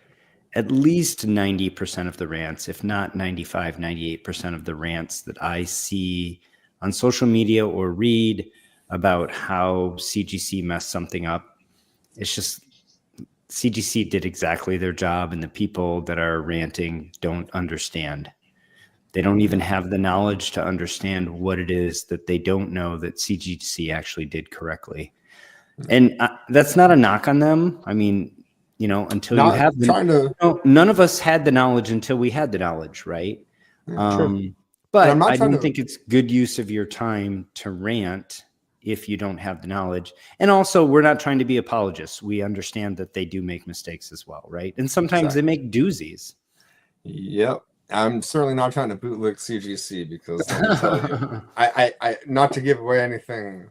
at least 90% of the rants, if not 95, 98% of the rants that I see on social media or read about how CGC messed something up, it's just CGC did exactly their job, and the people that are ranting don't understand. They don't even have the knowledge to understand what it is that they don't know that CGC actually did correctly. And that's not a knock on them. I mean, until you have none of us had the knowledge until we had the knowledge, right? But I don't think it's good use of your time to rant if you don't have the knowledge. And also, we're not trying to be apologists. We understand that they do make mistakes as well, right? And sometimes they make doozies. Yep. I'm certainly not trying to bootlick CGC, because let me tell you, I not to give away anything,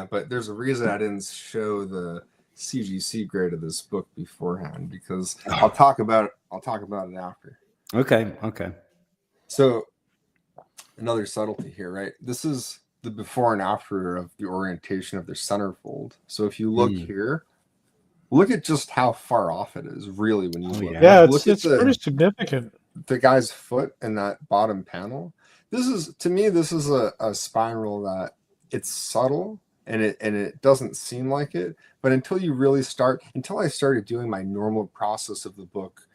but there's a reason I didn't show the CGC grade of this book beforehand, because I'll talk about it after. Okay. So another subtlety here, right? This is the before and after of the orientation of the centerfold. So if you look here, look at just how far off it is, really, when you look. Yeah, it's pretty significant. The guy's foot in that bottom panel. This is a spiral that it's subtle and it doesn't seem like it, but until I started doing my normal process of the book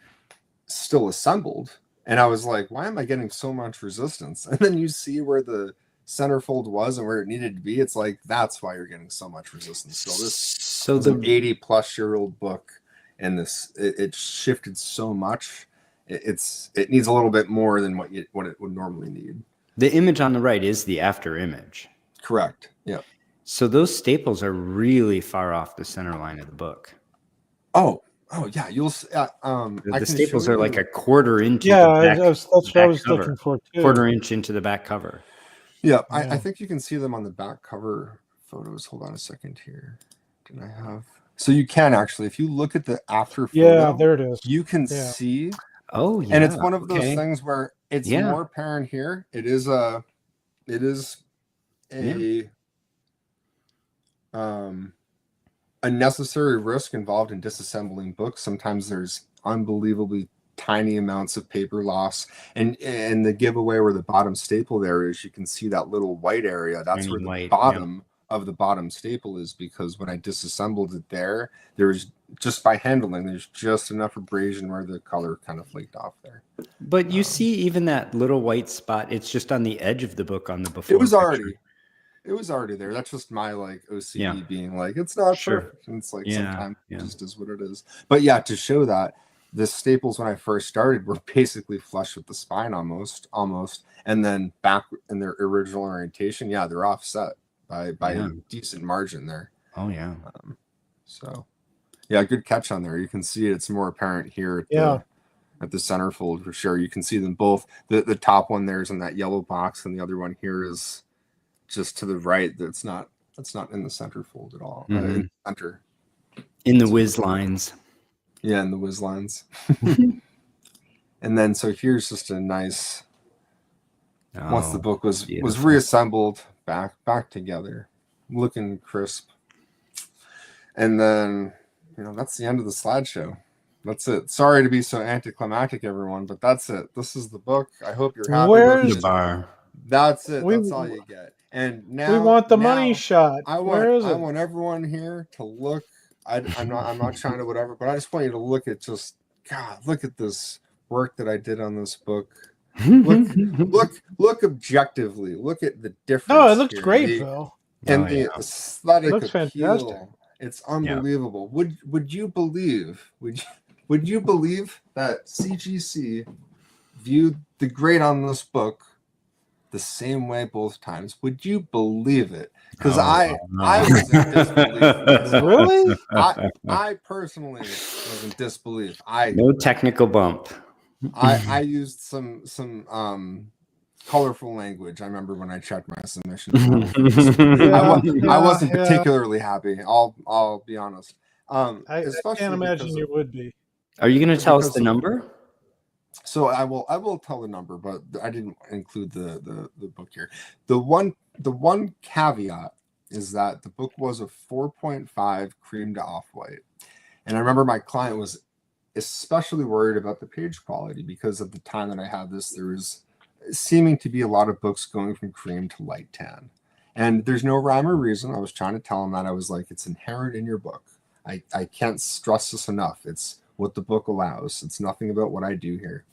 still assembled, and I was like, why am I getting so much resistance? And then you see where the centerfold was and where it needed to be. It's like, that's why you're getting so much resistance. So this is an 80-plus-year-old book, and it shifted so much. It needs a little bit more than what it would normally need. The image on the right is the after image. Correct. Yeah. So those staples are really far off the center line of the book. Oh yeah. You'll the staples are like a quarter inch. That's what I was looking for too. Quarter inch into the back cover. Yeah. I think you can see them on the back cover photos. Hold on a second here. Did I have? So you can actually, if you look at the after photo, yeah, there it is. You can see. Oh yeah. And it's one of those things where it's more apparent here. It is a necessary risk involved in disassembling books. Sometimes there's unbelievably tiny amounts of paper loss, and the giveaway where the bottom staple there is, you can see that little white area. That's where the bottom of the bottom staple is, because when I disassembled it there was just by handling, there's just enough abrasion where the color kind of flaked off there. But you see even that little white spot, it's just on the edge of the book on the before. It was already. it was already there. That's just my like OCD Yeah. being like, it's not Sure. perfect. And it's like Yeah, sometimes yeah. it just is what it is. But yeah, to show that the staples when I first started were basically flush with the spine almost, and then back in their original orientation, yeah, they're offset by Yeah. a decent margin there. Oh yeah. So yeah, good catch on there. You can see it's more apparent here at Yeah. the centerfold for sure. You can see them both. The top one there is in that yellow box, and the other one here is just to the right. That's not in the centerfold at all. In the center. In the whiz lines. Yeah, in the whiz lines. And then so here's just a nice. Once the book was beautiful. reassembled back together, looking crisp. And then that's the end of the slideshow. That's it. Sorry to be so anticlimactic, everyone, but that's it. This is the book. I hope you're happy Where's with The it. bar. That's it. We- That's all you get. And now we want the money shot. Where is it? I want everyone here to look. I'm not trying to whatever, but I just want you to look at look at this work that I did on this book. Look objectively. Look at the difference. No, it looks here. great, Phil. And Oh, the yeah. aesthetic It looks appeal. fantastic. It's unbelievable. Would you believe that CGC viewed the grade on this book the same way both times? Would you believe it? Because I was in disbelief. Really? I personally was in disbelief. No technical bump. I used some colorful language. I remember when I checked my submission. I wasn't particularly happy. I'll be honest. I Especially can't imagine because you would be. Are you going to tell us Because the of- number? So I will tell the number, but I didn't include the book here. The one caveat is that the book was a 4.5 cream to off-white. And I remember my client was especially worried about the page quality because at the time that I had this, there was seeming to be a lot of books going from cream to light tan. And there's no rhyme or reason. I was trying to tell him that. I was like, it's inherent in your book. I can't stress this enough. It's what the book allows. It's nothing about what I do here.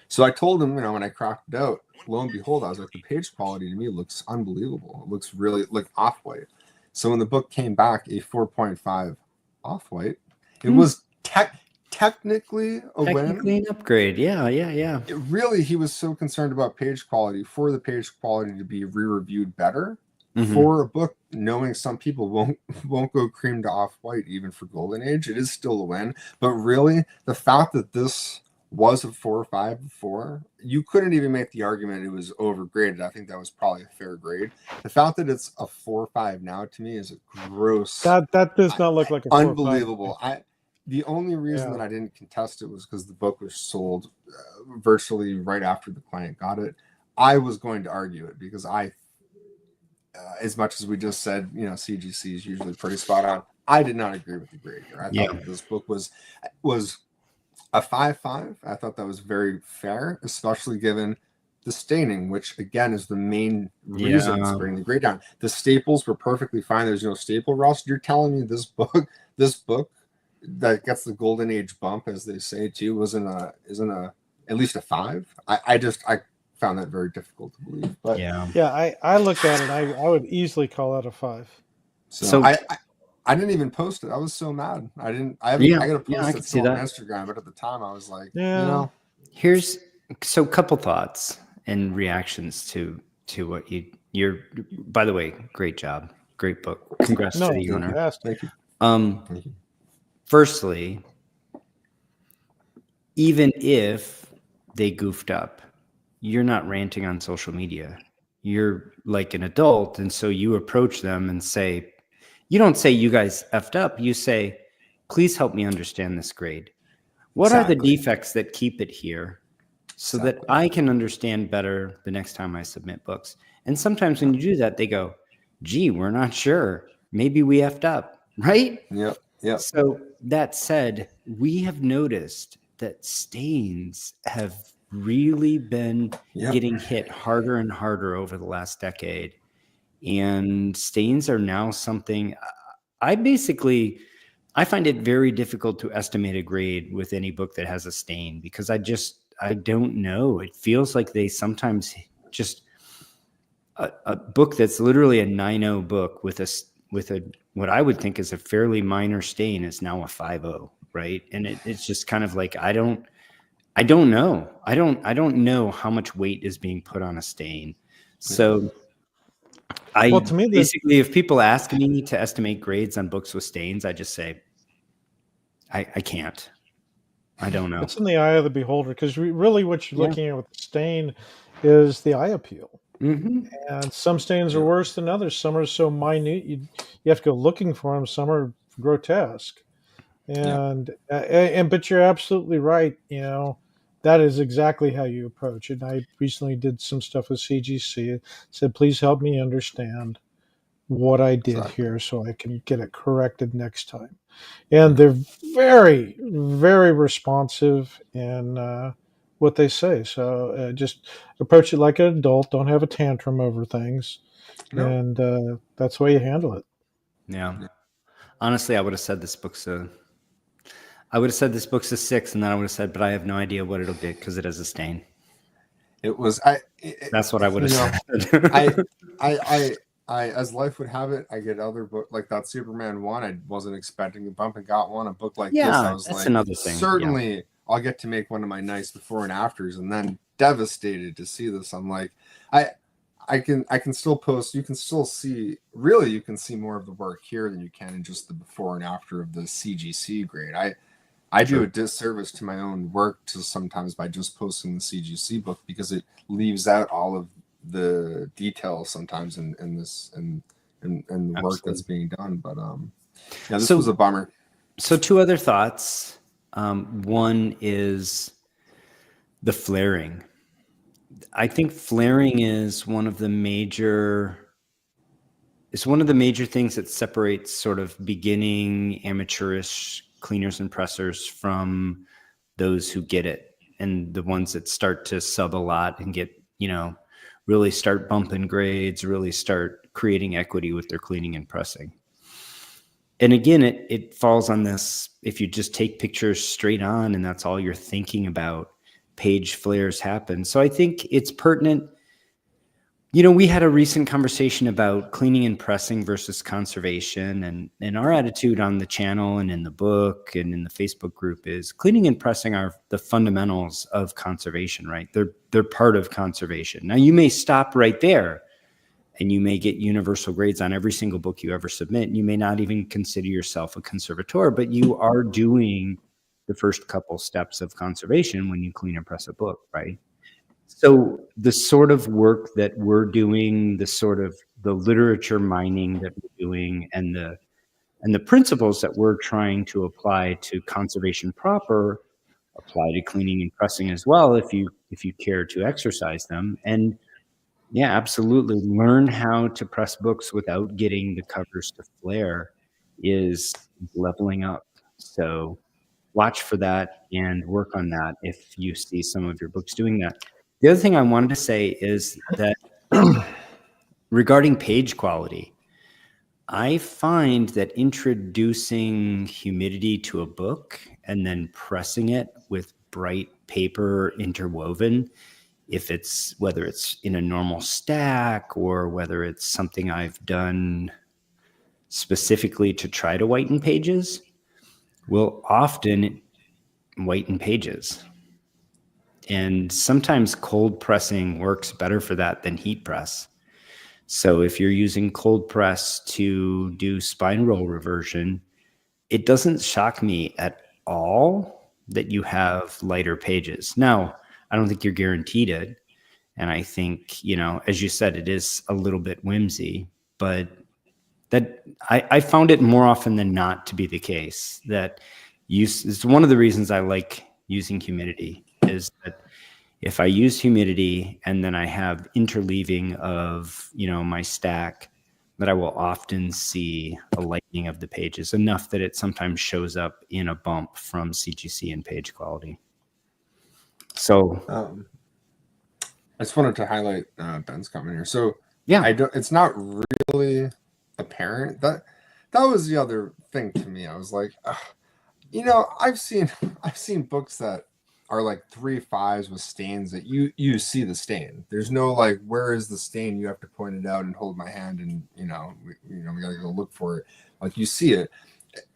So I told him, when I cracked it out, lo and behold, I was like, the page quality to me looks unbelievable. It looks really like off-white. So when the book came back a 4.5 off-white, it was technically a win. Technically an upgrade. Yeah. Really, he was so concerned about page quality for the page quality to be re-reviewed better. For a book, knowing some people won't go cream to off-white even for Golden Age, it is still a win. But really, the fact that this was a 4 or 5 before, you couldn't even make the argument it was overgraded. I think that was probably a fair grade. The fact that it's a 4 or 5 now to me is a gross. That does not look like a 4 or 5. Unbelievable. The only reason that I didn't contest it was because the book was sold virtually right after the client got it. I was going to argue it because as much as we just said, CGC is usually pretty spot on. I did not agree with the grade here. I thought that this book was a 5.5. I thought that was very fair, especially given the staining, which again is the main reason to bring the grade down. The staples were perfectly fine. There's no staple rust. You're telling me this book that gets the Golden Age bump, as they say too, isn't at least a 5? I found that very difficult to believe. But I looked at it. I would easily call that a 5. So I didn't even post it. I was so mad. I got to post it still on Instagram, but at the time I was like, Here's a couple thoughts and reactions to what you're. By the way, great job, great book. Congrats to the owner. Thank you. Thank you. Firstly, even if they goofed up, you're not ranting on social media. You're like an adult, and so you approach them and say, you don't say you guys effed up. You say, please help me understand this grade. What are the defects that keep it here so that I can understand better the next time I submit books? And sometimes when you do that, they go, gee, we're not sure. Maybe we effed up, right? Yep. So that said, we have noticed that stains have really been getting hit harder and harder over the last decade. And stains are now something I find it very difficult to estimate a grade with any book that has a stain because I don't know. It feels like they sometimes just a book that's literally a 9.0 book with a what I would think is a fairly minor stain is now a 5.0, right? And it's just kind of like I don't know. I don't know how much weight is being put on a stain. So Well, to me, basically, if people ask me to estimate grades on books with stains, I just say I can't. I don't know. it's in the eye of the beholder, because really what you're looking at with the stain is the eye appeal. Mm-hmm. And some stains are worse than others. Some are so minute you have to go looking for them. Some are grotesque. And but you're absolutely right. That is exactly how you approach it. And I recently did some stuff with CGC. Said, please help me understand what I did here so I can get it corrected next time. And they're very, very responsive in what they say. So just approach it like an adult. Don't have a tantrum over things. No. And that's the way you handle it. Yeah. Honestly, I would have said this book's a 6, and then I would have said, but I have no idea what it'll be because it has a stain. That's what I would have said. I as life would have it, I get other book like that Superman one. I wasn't expecting a bump and got one. A book like this, I was that's like, another thing. Certainly, I'll get to make one of my nice before and afters, and then devastated to see this. I'm like, I can still post. You can still see. Really, you can see more of the work here than you can in just the before and after of the CGC grade. I do a disservice to my own work sometimes by just posting the CGC book because it leaves out all of the details sometimes in the work that's being done. But this was a bummer. So 2 other thoughts. One is the flaring. I think flaring is one of the major things that separates sort of beginning amateurish cleaners and pressers from those who get it, and the ones that start to sub a lot and get, really start bumping grades, really start creating equity with their cleaning and pressing. And again, it falls on this, if you just take pictures straight on and that's all you're thinking about, page flares happen. So I think it's pertinent. We had a recent conversation about cleaning and pressing versus conservation, and our attitude on the channel and in the book and in the Facebook group is cleaning and pressing are the fundamentals of conservation, right? They're part of conservation. Now you may stop right there and you may get universal grades on every single book you ever submit. And you may not even consider yourself a conservator, but you are doing the first couple steps of conservation when you clean and press a book, right? So the sort of work that we're doing, the literature mining that we're doing, and the principles that we're trying to apply to conservation proper apply to cleaning and pressing as well, if you care to exercise them. And yeah, absolutely, learn how to press books without getting the covers to flare is leveling up. So watch for that and work on that if you see some of your books doing that. The other thing I wanted to say is that regarding page quality, I find that introducing humidity to a book and then pressing it with bright paper interwoven, whether it's in a normal stack or whether it's something I've done specifically to try to whiten pages, will often whiten pages. And sometimes cold pressing works better for that than heat press. So if you're using cold press to do spine roll reversion, it doesn't shock me at all that you have lighter pages. Now, I don't think you're guaranteed it. And I think, as you said, it is a little bit whimsy, but that I found it more often than not to be the case. That it's one of the reasons I like using humidity, is that if I use humidity and then I have interleaving of, my stack, that I will often see a lightening of the pages enough that it sometimes shows up in a bump from CGC and page quality. So I just wanted to highlight Ben's comment here. So yeah, it's not really apparent. That was the other thing to me. I was like, I've seen books that are like 3/5s with stains that you see the stain. There's no like, where is the stain? You have to point it out and hold my hand, and we gotta go look for it. Like, you see it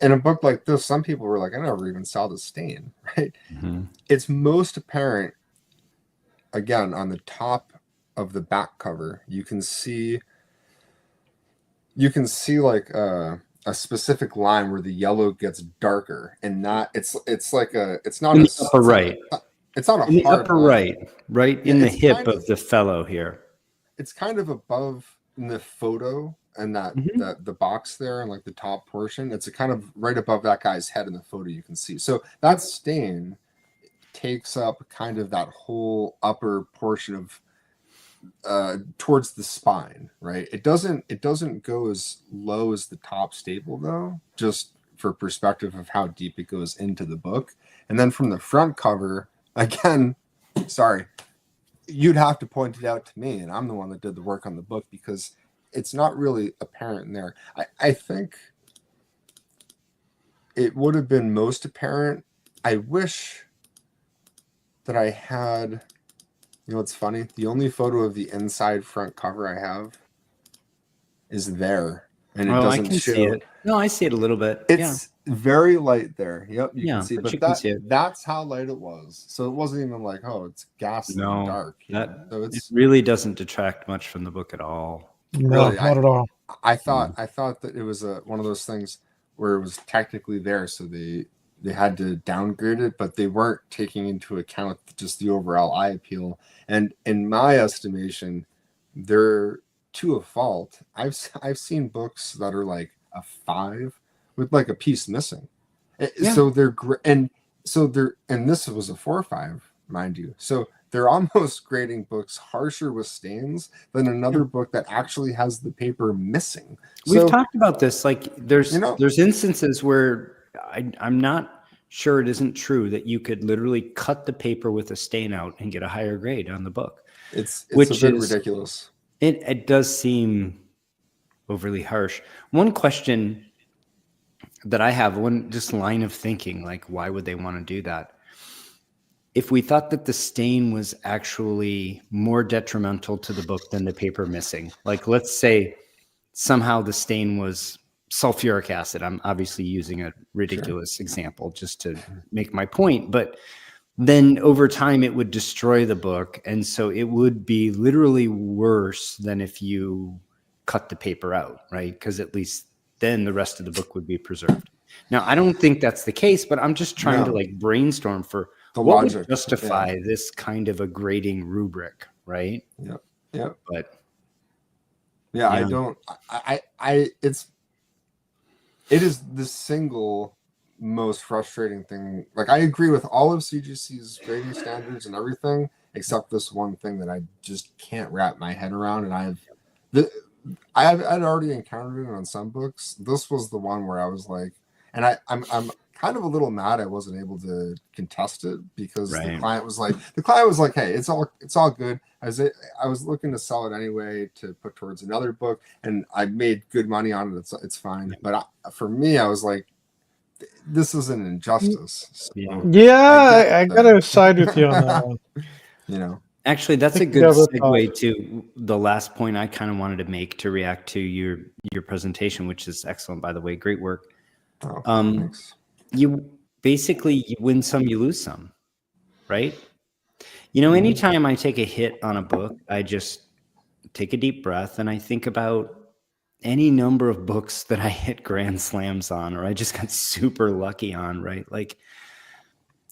in a book like this. Some people were like, I never even saw the stain, right? Mm-hmm. It's most apparent again on the top of the back cover. You can see like a specific line where the yellow gets darker, and not it's like it's not In a the upper right. It's not a In the hard upper line. right in the hip of the fellow here. It's kind of above in the photo, and that the box there and like the top portion. It's a kind of right above that guy's head in the photo. You can see. So that stain takes up kind of that whole upper portion of towards the spine, right? It doesn't go as low as the top staple though, just for perspective of how deep it goes into the book. And then from the front cover, again, sorry, you'd have to point it out to me, and I'm the one that did the work on the book, because it's not really apparent in there. I think it would have been most apparent. I wish that I had, you know, it's funny. The only photo of the inside front cover I have is there, and it doesn't I can show. see it. No, I see it a little bit. It's very light there. Yep, you Yeah, can see, but but you can see it. that's how light it was. So it wasn't even like, oh, it's ghastly dark. So it really doesn't detract much from the book at all. No, Really, not at all. I thought that it was one of those things where it was technically there, so they had to downgrade it, but they weren't taking into account just the overall eye appeal. And in my estimation, they're to a fault. I've seen books that are like a 5 with like a piece missing. So they're and this was a 4/5, mind you. So they're almost grading books harsher with stains than another book that actually has the paper missing. We've talked about this. Like, there's instances where I'm not sure it isn't true that you could literally cut the paper with a stain out and get a higher grade on the book. It's a bit ridiculous. It does seem overly harsh. One question that I have, one just line of thinking, like, why would they want to do that? If we thought that the stain was actually more detrimental to the book than the paper missing, like, let's say somehow the stain was sulfuric acid. I'm obviously using a ridiculous example just to make my point, but then over time it would destroy the book. And so it would be literally worse than if you cut the paper out, right? Because at least then the rest of the book would be preserved. Now, I don't think that's the case, but I'm just trying to like brainstorm for the what logic would justify this kind of a grading rubric, right? Yep. But it is the single most frustrating thing. Like, I agree with all of CGC's grading standards and everything, except this one thing that I just can't wrap my head around. And I'd already encountered it on some books. This was the one where I was like, and I'm kind of a little mad I wasn't able to contest it, because the client was like, hey, it's all good. I was looking to sell it anyway to put towards another book, and I made good money on it. It's fine. But for me, I was like, this is an injustice. So I gotta side with you on that one. You know, actually, that's a good segue to the last point I kind of wanted to make to react to your presentation, which is excellent, by the way. Great work. Thanks. You win some, you lose some, right? You know, anytime I take a hit on a book, I just take a deep breath and I think about any number of books that I hit grand slams on, or I just got super lucky on, right? Like,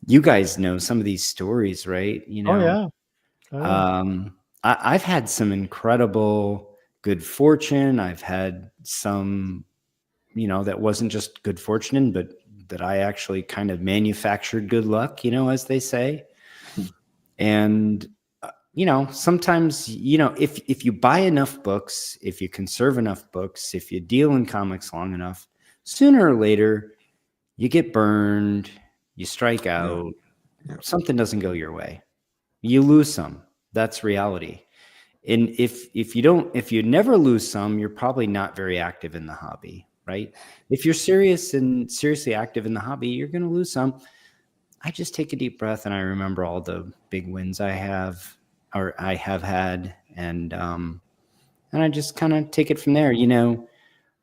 you guys know some of these stories, right? You know, I've had some incredible good fortune. I've had some, you know, that wasn't just good fortune, but that I actually kind of manufactured good luck, you know, as they say. And, you know, sometimes, you know, if you buy enough books, if you conserve enough books, if you deal in comics long enough, sooner or later, you get burned, you strike out, something doesn't go your way. You lose some. That's reality. And if you never lose some, you're probably not very active in the hobby. Right? If you're seriously active in the hobby, you're going to lose some. I just take a deep breath and I remember all the big wins I have had, and I just kind of take it from there.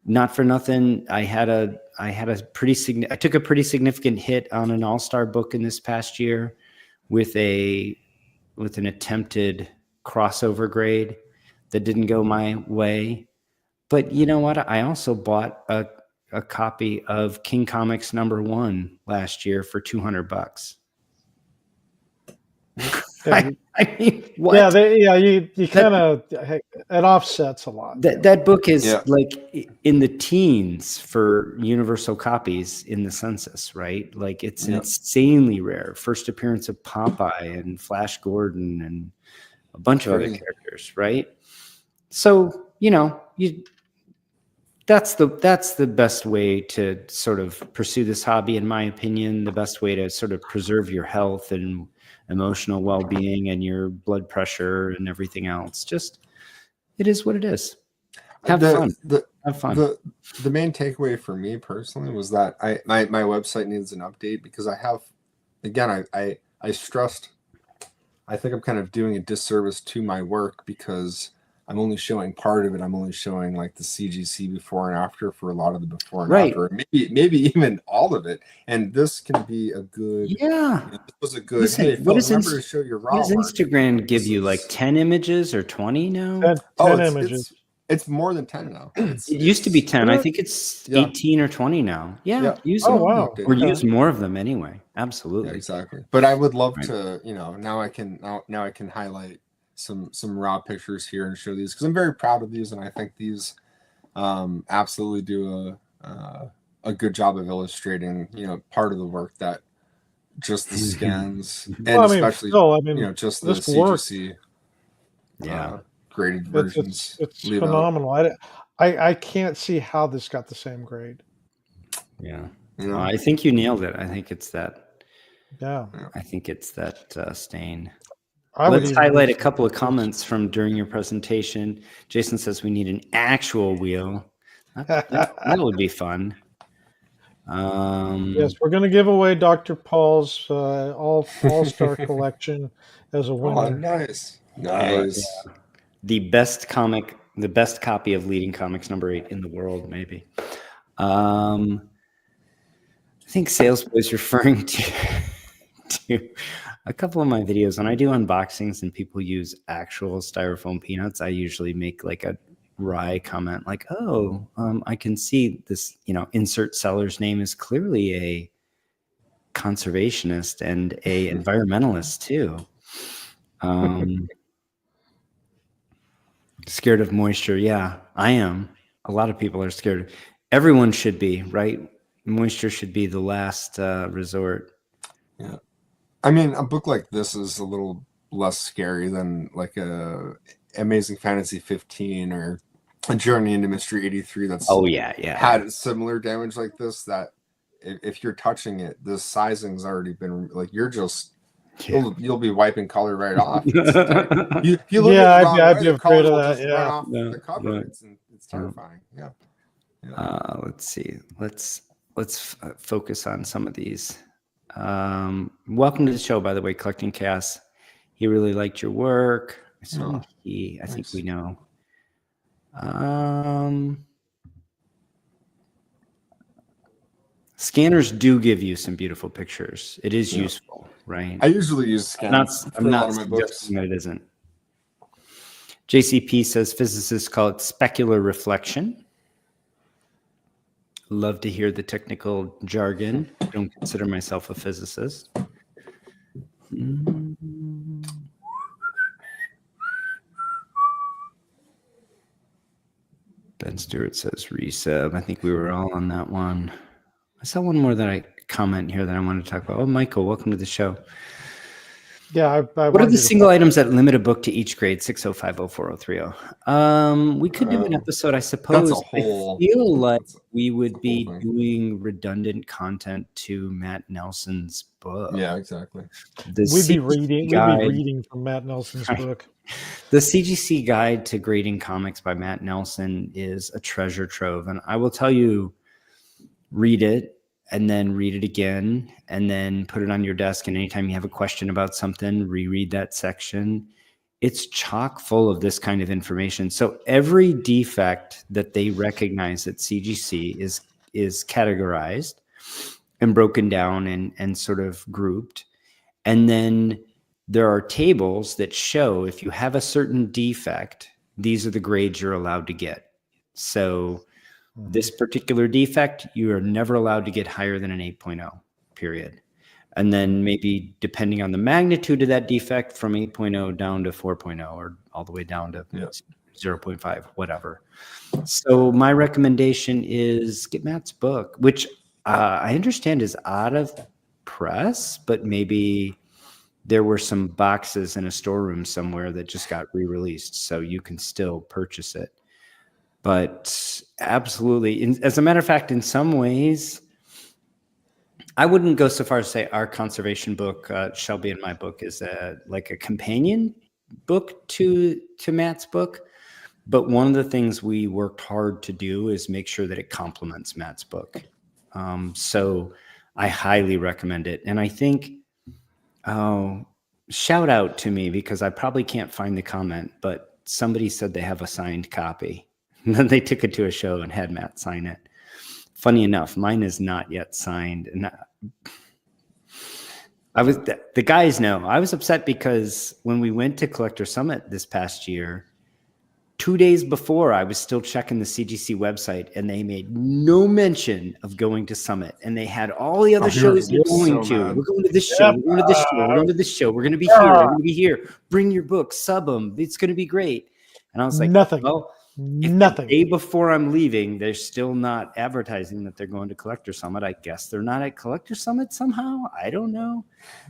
Not for nothing, I took a pretty significant hit on an all-star book in this past year with an attempted crossover grade that didn't go my way. But you know what? I also bought a copy of King Comics #1 last year for $200. Yeah, I mean, what? you kind of it offsets a lot. That book is like in the teens for universal copies in the census, right? Like it's insanely rare. First appearance of Popeye and Flash Gordon and a bunch of other characters, right? So, that's the best way to sort of pursue this hobby, in my opinion. The best way to sort of preserve your health and emotional well-being and your blood pressure and everything else. Just, it is what it is. Have fun. Have fun. The main takeaway for me personally was that my website needs an update, because I have, again, I stressed, I think I'm kind of doing a disservice to my work, because I'm only showing part of it. I'm only showing like the CGC before and after for a lot of the before and after, maybe even all of it. And this can be a good, this was a good. Listen, hey, Phil, remember to show your raw. What does Instagram give you? Like 10 images or 20 now? 10 images. It's more than 10 now. It used to be 10. I think it's 18 or 20 now. Yeah. Use them. Wow. Or use more of them anyway. Absolutely. Yeah, exactly. But I would love to, now I can highlight some raw pictures here and show these, because I'm very proud of these, and I think these absolutely do a good job of illustrating, part of the work that just the scans and especially just the CGC graded versions. It's phenomenal. I can't see how this got the same grade. Yeah. I think you nailed it. I think it's that. Yeah. I think it's that stain. Let's highlight a couple of comments from during your presentation. Jason says we need an actual wheel. That would be fun. Yes, we're going to give away Dr. Paul's All-Star collection as a winner. Oh, nice. The best copy of Leading Comics #8 in the world, maybe. I think Salesboy's referring to a couple of my videos. When I do unboxings and people use actual styrofoam peanuts, I usually make like a wry comment like, I can see this, insert seller's name is clearly a conservationist and a environmentalist too. Scared of moisture. Yeah, I am. A lot of people are scared. Everyone should be, right? Moisture should be the last resort. Yeah. I mean, a book like this is a little less scary than like a Amazing Fantasy 15 or a Journey into Mystery 83 that's had similar damage like this, that if you're touching it, the sizing's already been like, you're just you'll be wiping color right off. You look at I'd be afraid of that. Run off the cover. It's terrifying. Let's see. Let's focus on some of these. Welcome to the show, by the way, Collecting Chaos. He really liked your work. I think we know. Scanners do give you some beautiful pictures. It is useful, right? I usually use scanners. I'm not suggesting that it isn't. JCP says physicists call it specular reflection. Love to hear the technical jargon. I don't consider myself a physicist. Ben Stewart says resub. I think we were all on that one. I saw one more that I comment here that I wanted to talk about. Oh, Michael, welcome to the show. Yeah, what are the single items that limit a book to each grade? 6050430. We could do an episode, I suppose. I feel like we would be doing redundant content to Matt Nelson's book. Yeah, exactly. We'd be reading from Matt Nelson's book. The CGC Guide to Grading Comics by Matt Nelson is a treasure trove, and I will tell you, read it. and then read it again, and then put it on your desk. And anytime you have a question about something, reread that section. It's chock full of this kind of information. So every defect that they recognize at CGC is categorized and broken down and sort of grouped. And then there are tables that show if you have a certain defect, these are the grades you're allowed to get. So this particular defect, you are never allowed to get higher than an 8.0, period. And then maybe depending on the magnitude of that defect, from 8.0 down to 4.0 or all the way down to 0.5, whatever. So my recommendation is get Matt's book, which I understand is out of press, but maybe there were some boxes in a storeroom somewhere that just got re-released, so you can still purchase it. But absolutely, as a matter of fact, in some ways, I wouldn't go so far as to say our conservation book, Shelby and my book, is like a companion book to Matt's book. But one of the things we worked hard to do is make sure that it complements Matt's book. So I highly recommend it. And I think, shout out to me, because I probably can't find the comment, but somebody said they have a signed copy. And then they took it to a show and had Matt sign it. Funny enough, mine is not yet signed. And the guys know. I was upset because when we went to Collector Summit this past year, 2 days before, I was still checking the CGC website, and they made no mention of going to Summit. And they had all the other shows they're going to. We're going to this show. We're going to this show. We're going to this show. We're going to be here. We're going to be here. Bring your books, sub them. It's going to be great. And I was like, nothing. Well, Nothing. The day before I'm leaving, they're still not advertising that they're going to Collector Summit. I guess they're not at Collector Summit somehow. I don't know.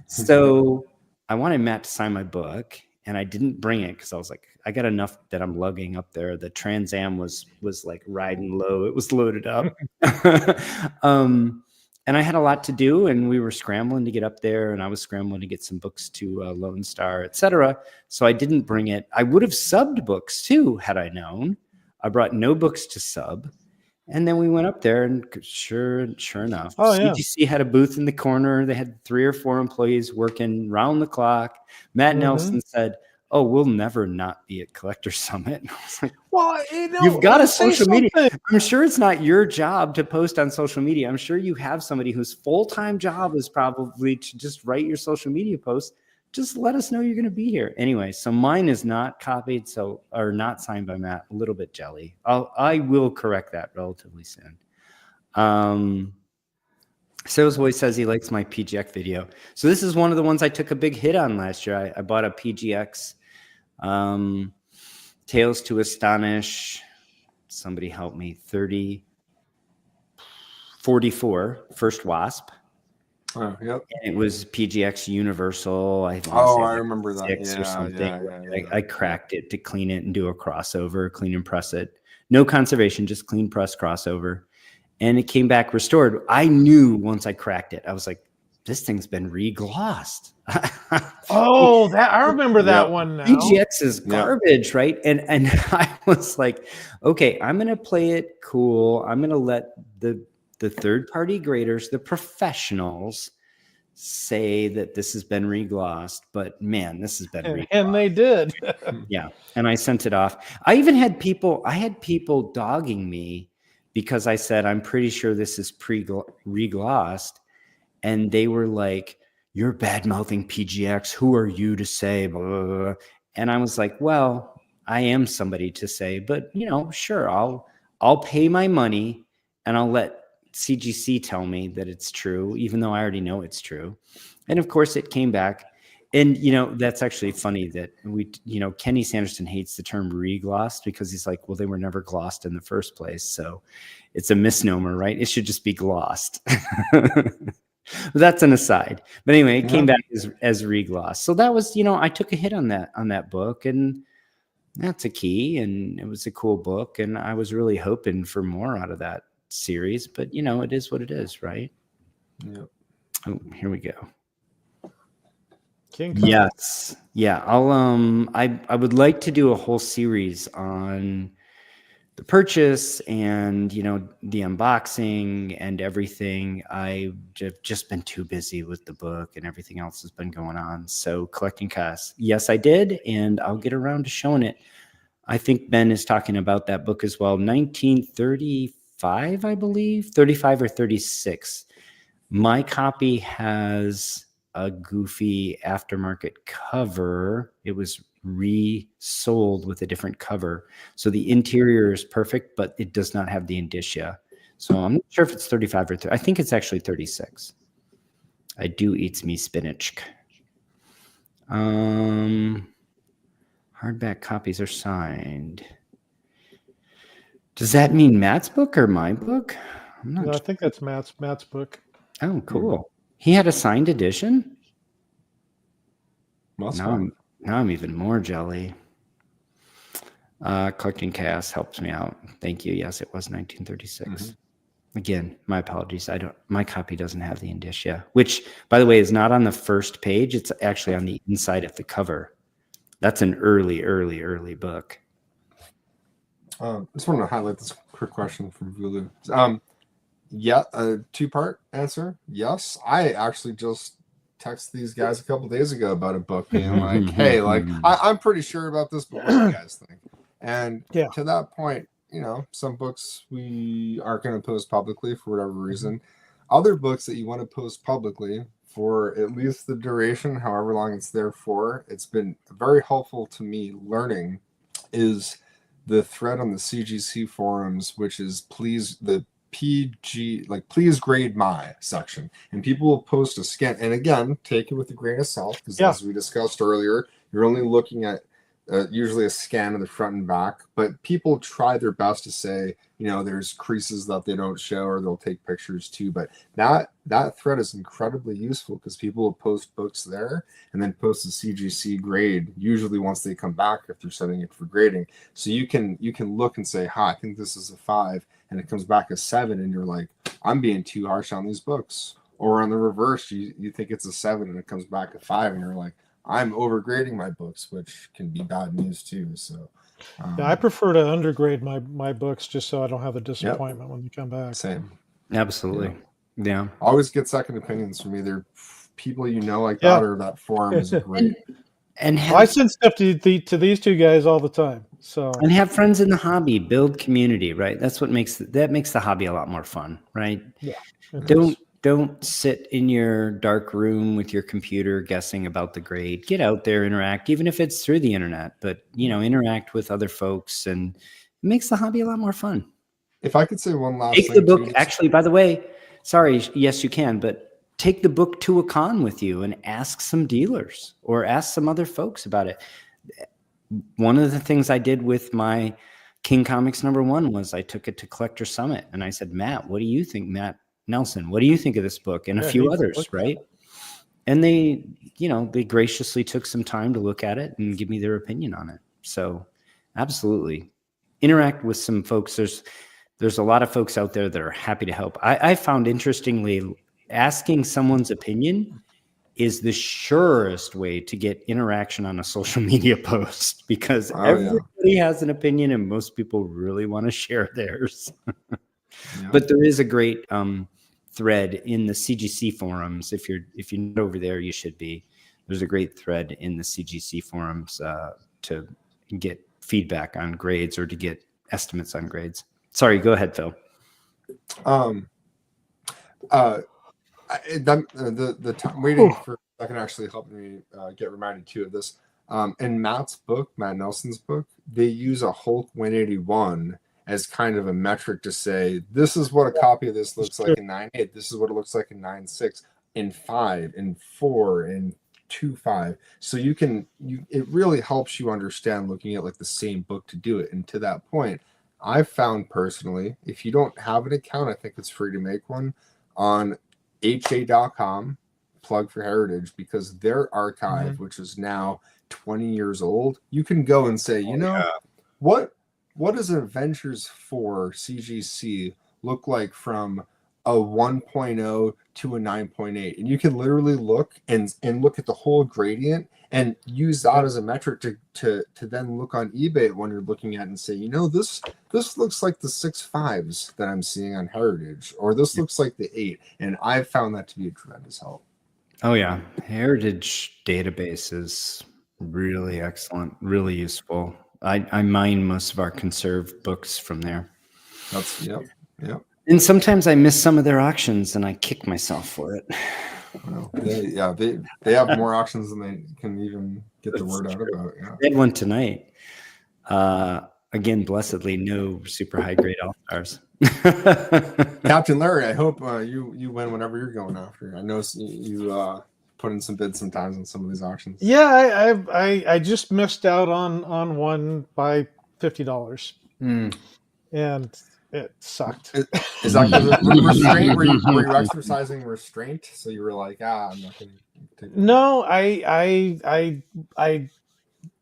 So I wanted Matt to sign my book, and I didn't bring it because I was like, I got enough that I'm lugging up there. The Trans Am was like riding low. It was loaded up. And I had a lot to do, and we were scrambling to get up there, and I was scrambling to get some books to Lone Star, etc. So I didn't bring it. I would have subbed books too had I known. I brought no books to sub, and then we went up there, and sure enough, CGC had a booth in the corner. They had 3 or 4 employees working round the clock. Matt Nelson said, "Oh, we'll never not be at Collector Summit." I was like, well, you've got a social media. I'm sure it's not your job to post on social media. I'm sure you have somebody whose full-time job is probably to just write your social media posts. Just let us know you're going to be here. Anyway, so mine is not copied, or not signed by Matt. A little bit jelly. I will correct that relatively soon. Sales Boy says he likes my PGX video. So this is one of the ones I took a big hit on last year. I bought a PGX Tales to Astonish. Somebody help me. 44 First Wasp. Oh, yep. And it was PGX Universal. I remember that. Yeah, or something. I cracked it to clean it and do a crossover, clean and press it. No conservation, just clean press crossover. And it came back restored. I knew once I cracked it, I was like, this thing's been re-glossed. I remember that one now. PGX is garbage, right? And I was like, okay, I'm going to play it cool. I'm going to let the third-party graders, the professionals, say that this has been re-glossed. But man, this has been re-glossed. And they did. Yeah. And I sent it off. I even had people dogging me because I said, I'm pretty sure this is re-glossed. And they were like, you're bad-mouthing PGX. Who are you to say? Blah, blah, blah. And I was like, well, I am somebody to say, but sure, I'll pay my money and I'll let CGC tell me that it's true, even though I already know it's true. And of course it came back. And, that's actually funny that Kenny Sanderson hates the term re-glossed because he's like, well, they were never glossed in the first place. So it's a misnomer, right? It should just be glossed. That's an aside. But anyway, it came back as re-gloss. So that was, I took a hit on that book, and that's a key, and it was a cool book. And I was really hoping for more out of that series, but it is what it is, right? Yep. Oh, here we go. King Kong. Yes. Yeah. I'll I would like to do a whole series on the purchase and, you know, the unboxing and everything. I've just been too busy with the book and everything else has been going on. So collecting costs, yes, I did. And I'll get around to showing it. I think Ben is talking about that book as well. 1935, I believe, 35 or 36. My copy has a goofy aftermarket cover. It was resold with a different cover. So the interior is perfect, but it does not have the indicia. So I'm not sure if it's 35 or 30. I think it's actually 36. I do eat me spinach. Hardback copies are signed. Does that mean Matt's book or my book? I'm not No, I sure. think that's Matt's book. Oh, cool. He had a signed edition? Must Now have. I'm even more jelly. Collecting chaos helps me out. Thank you. Yes, it was 1936. Again, my apologies. My copy doesn't have the indicia, which, by the way, is not on the first page. It's actually on the inside of the cover. That's an early book. I just want to highlight this quick question from Vulu. Yeah, a two-part answer. Yes, I actually just texted these guys a couple days ago about a book, being like, "Hey, like I'm pretty sure about this, but what do you guys think?" And Yeah. to that point, you know, some books we aren't going to post publicly for whatever reason. Other books that you want to post publicly for at least the duration, however long it's there for, it's been very helpful to me learning is the thread on the CGC forums, which is please grade my section, and people will post a scan, and again, take it with a grain of salt, because as we discussed earlier, you're only looking at usually a scan of the front and back, but people try their best to say, you know, there's creases that they don't show, or they'll take pictures too. But that thread is incredibly useful because people will post books there and then post a CGC grade, usually once they come back if they're setting it for grading. So you can look and say, I think this is a 5, and it comes back a 7, and you're like, I'm being too harsh on these books. Or on the reverse, you think it's a 7 and it comes back a 5, and you're like, I'm overgrading my books, which can be bad news too. So Yeah, I prefer to undergrade my books just so I don't have the disappointment when they come back. Same. Absolutely. Yeah. Always get second opinions from either people you know like that, or that forum is great. And I send stuff to these two guys all the time. So and have friends in the hobby, build community, right? That's what makes the hobby a lot more fun, right? Yeah. Don't sit in your dark room with your computer guessing about the grade. Get out there, interact, even if it's through the internet, but you know, interact with other folks, and it makes the hobby a lot more fun. If I could say one last Take thing the book, too, actually, by the way, sorry, yes, you can, but take the book to a con with you and ask some dealers or ask some other folks about it. One of the things I did with my King Comics #1 was I took it to Collector Summit and I said, Matt, what do you think, Matt Nelson? What do you think of this book? And a few others, right? And they, you know, they graciously took some time to look at it and give me their opinion on it. So absolutely interact with some folks. There's a lot of folks out there that are happy to help. I found, interestingly, asking someone's opinion is the surest way to get interaction on a social media post, because everybody has an opinion and most people really want to share theirs. But there is a great thread in the CGC forums. If you're not over there, you should be. There's a great thread in the CGC forums to get feedback on grades or to get estimates on grades. Sorry, go ahead, Phil. The time waiting for that can actually help me get reminded too of this. In Matt's book, Matt Nelson's book, they use a Hulk 181 as kind of a metric to say, this is what a copy of this looks like in 9.8. This is what it looks like in 9.6, in 5, in 4, in 2.5. So it really helps you understand looking at like the same book to do it. And to that point, I've found personally, if you don't have an account, I think it's free to make one on ha.com, plug for Heritage, because their archive, which is now 20 years old, you can go and say, what does Adventures 4 CGC look like from a 1.0 to a 9.8, and you can literally look and look at the whole gradient and use that as a metric to then look on eBay when you're looking at it and say, this looks like the 6.5s that I'm seeing on Heritage, or this looks like the 8, and I've found that to be a tremendous help. Oh yeah, Heritage database is really excellent, really useful. I mine most of our conserved books from there. That's yep. And sometimes I miss some of their auctions, and I kick myself for it. Well, they have more auctions than they can even get the word out about. Yeah. I had one tonight. Again, blessedly, no super high grade all-stars. Captain Larry, I hope you win whatever you're going after. I know you put in some bids sometimes on some of these auctions. Yeah, I just missed out on one by $50, and it sucked. Is that because of restraint? Were you exercising restraint? So you were like, I'm not going to take it. No, I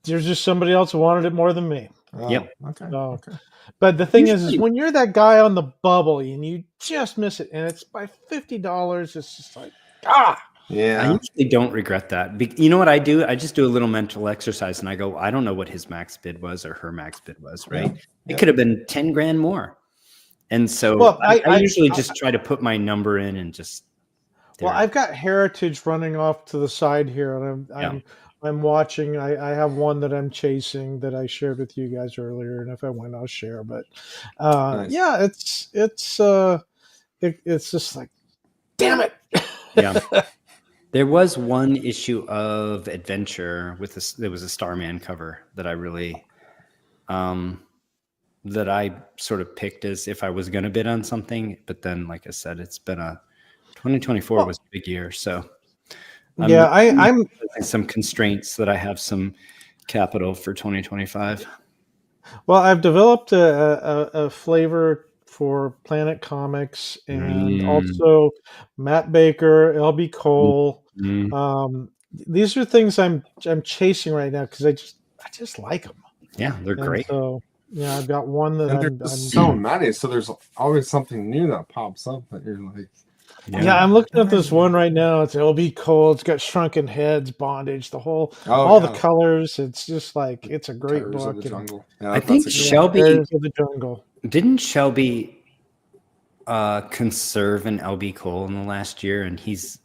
there's just somebody else who wanted it more than me. Oh, Yep. Okay. So, Okay. but the thing is Usually- when you're that guy on the bubble and you just miss it, and it's by $50, it's just like, I Yeah. usually don't regret that. You know what I do? I just do a little mental exercise, and I go, I don't know what his max bid was or her max bid was, right? Yeah. It could have been 10 grand more. And so Well, I usually just try to put my number in and just. well, I've got Heritage running off to the side here, and I'm watching. I have one that I'm chasing that I shared with you guys earlier, and if I win, I'll share. But Nice. yeah, it's just like, damn it. Yeah. There was one issue of Adventure with this. There was a Starman cover that I really, that I sort of picked as if I was going to bid on something. But then, like I said, it's been 2024 was a big year. So I'm some constraints that I have some capital for 2025. Well, I've developed a flavor for Planet Comics and also Matt Baker, LB Cole. These are things I'm chasing right now because I just like them. Yeah, they're great. So yeah, I've got one that I'm so many. So there's always something new that pops up that you're like. Yeah, I'm looking at this one right now. It's LB Cole. It's got shrunken heads, bondage, the colors. It's just like it's a great Terrors book. of the Jungle. Yeah, I think Shelby Terrors of the Jungle. didn't Shelby conserve an LB Cole in the last year, and he's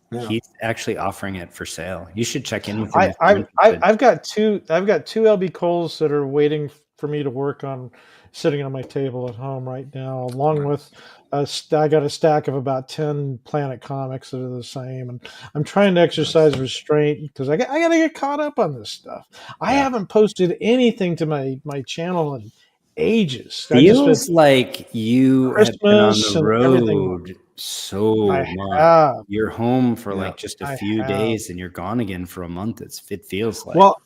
actually offering it for sale. You should check in with him. I've got two LB Coles that are waiting for me to work on, sitting on my table at home right now, along with I got a stack of about 10 Planet Comics that are the same, and I'm trying to exercise restraint because I got to get caught up on this stuff. I haven't posted anything to my channel in ages. Feels like you have been on Christmas the and road so much. You're home for like just a few days, and you're gone again for a month. It feels like. Well,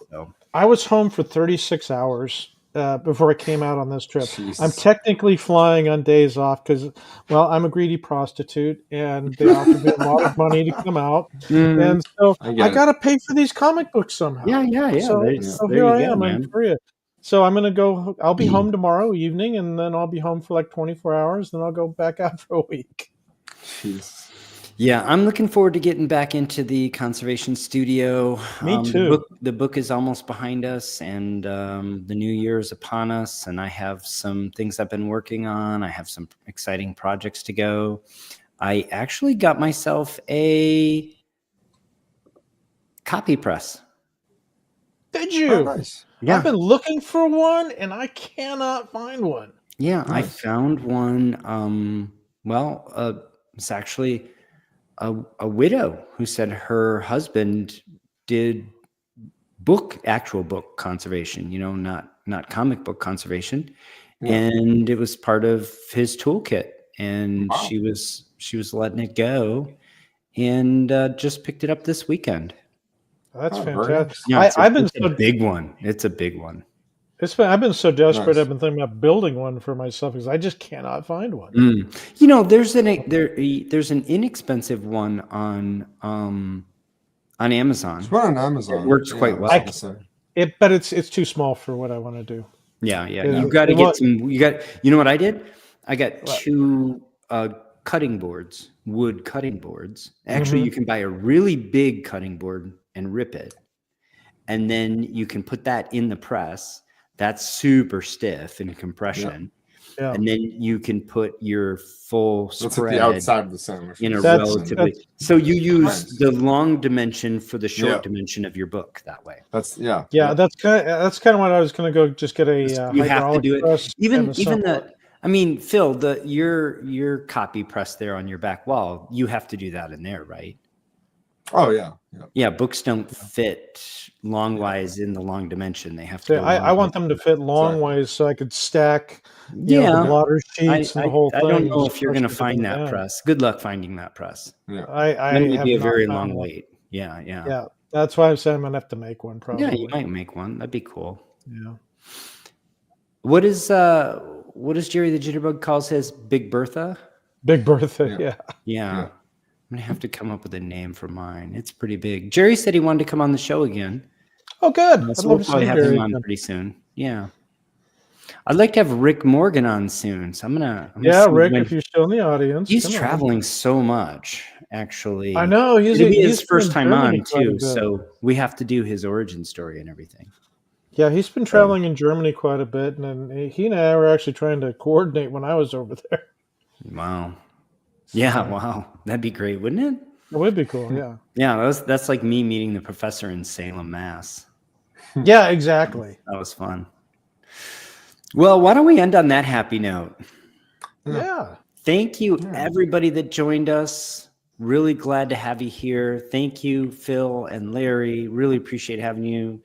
I was home for 36 hours. Before I came out on this trip. Jesus. I'm technically flying on days off because, well, I'm a greedy prostitute and they offered me a lot of money to come out. And so I got to pay for these comic books somehow. Yeah. So here I am in Korea. So I'm going to go, I'll be home tomorrow evening, and then I'll be home for like 24 hours. Then I'll go back out for a week. Jeez. Yeah, I'm looking forward to getting back into the conservation studio. Me too. The book is almost behind us, and the new year is upon us. And I have some things I've been working on. I have some exciting projects to go. I actually got myself a copy press. Did you? Oh, nice. Yeah. I've been looking for one, and I cannot find one. Yeah, Nice. I found one. It's actually a widow who said her husband did actual book conservation, not comic book conservation. Yeah. And it was part of his toolkit, and she was letting it go, and just picked it up this weekend. That's fantastic. Yeah, it's a big one. It's a big one. I've been so desperate. Nice. I've been thinking about building one for myself because I just cannot find one. There's an inexpensive one on Amazon. It's one on Amazon. It works quite well. But it's too small for what I want to do. Yeah. You got to get some. You know what I did? I got two cutting boards, wood cutting boards. Actually, you can buy a really big cutting board and rip it. And then you can put that in the press. That's super stiff in compression. Yeah. And then you can put your full That's spread at the outside of the sandwich. in a That's- relatively. So you use Nice. the long dimension for the short Yeah. dimension of your book that way. That's Yeah, that's kind of what I was going to go. Just get a You have to hydraulic do it. press. Even and a sump. I mean, Phil, your copy press there on your back wall, you have to do that in there, right? Oh yeah. Yeah, books don't fit longwise in the long dimension. They have to. So I want them to fit long Exactly. ways so I could stack the Yeah, blotter sheets and the whole I thing. don't know just if you're going to push find everything that down. press. Good luck finding that press. Yeah. I That would have be a not very found long one. wait. Yeah. Yeah, that's why I'm saying I'm gonna have to make one probably. Yeah, you might make one. That'd be cool. Yeah. What is Jerry the Jitterbug calls his Big Bertha? Big Bertha. Yeah. Yeah. I'm gonna have to come up with a name for mine. It's pretty big. Jerry said he wanted to come on the show again. Oh, good. I'd So love we'll to see probably have Jerry him on again. pretty soon. Yeah. I'd like to have Rick Morgan on soon. So I'm gonna Yeah, see Rick, when- if you're still in the audience, he's come on. traveling so much, actually. I know It'll be his he's first been in time Germany on quite a too, bit. so we have to do his origin story and everything. Yeah, he's been traveling in Germany quite a bit, and he and I were actually trying to coordinate when I was over there. Wow. Yeah, wow. That'd be great, wouldn't it? It would be cool. Yeah. Yeah, that's like me meeting the professor in Salem, Mass. Yeah. Exactly. That was fun. Well, why don't we end on that happy note? Yeah. Thank you, everybody that joined us. Really glad to have you here. Thank you, Phil and Larry. Really appreciate having you.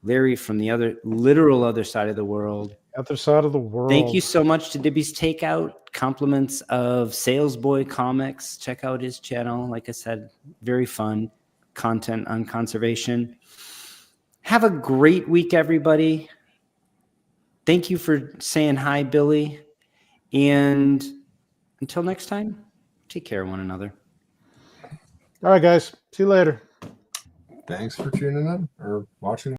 Larry from the literal other side of the world. Other side of the world. Thank you so much to Dibby's Takeout. Compliments of Salesboy Comics. Check out his channel. Like I said, very fun content on conservation. Have a great week, everybody. Thank you for saying hi, Billy. And until next time, take care of one another. All right, guys. See you later. Thanks for tuning in or watching.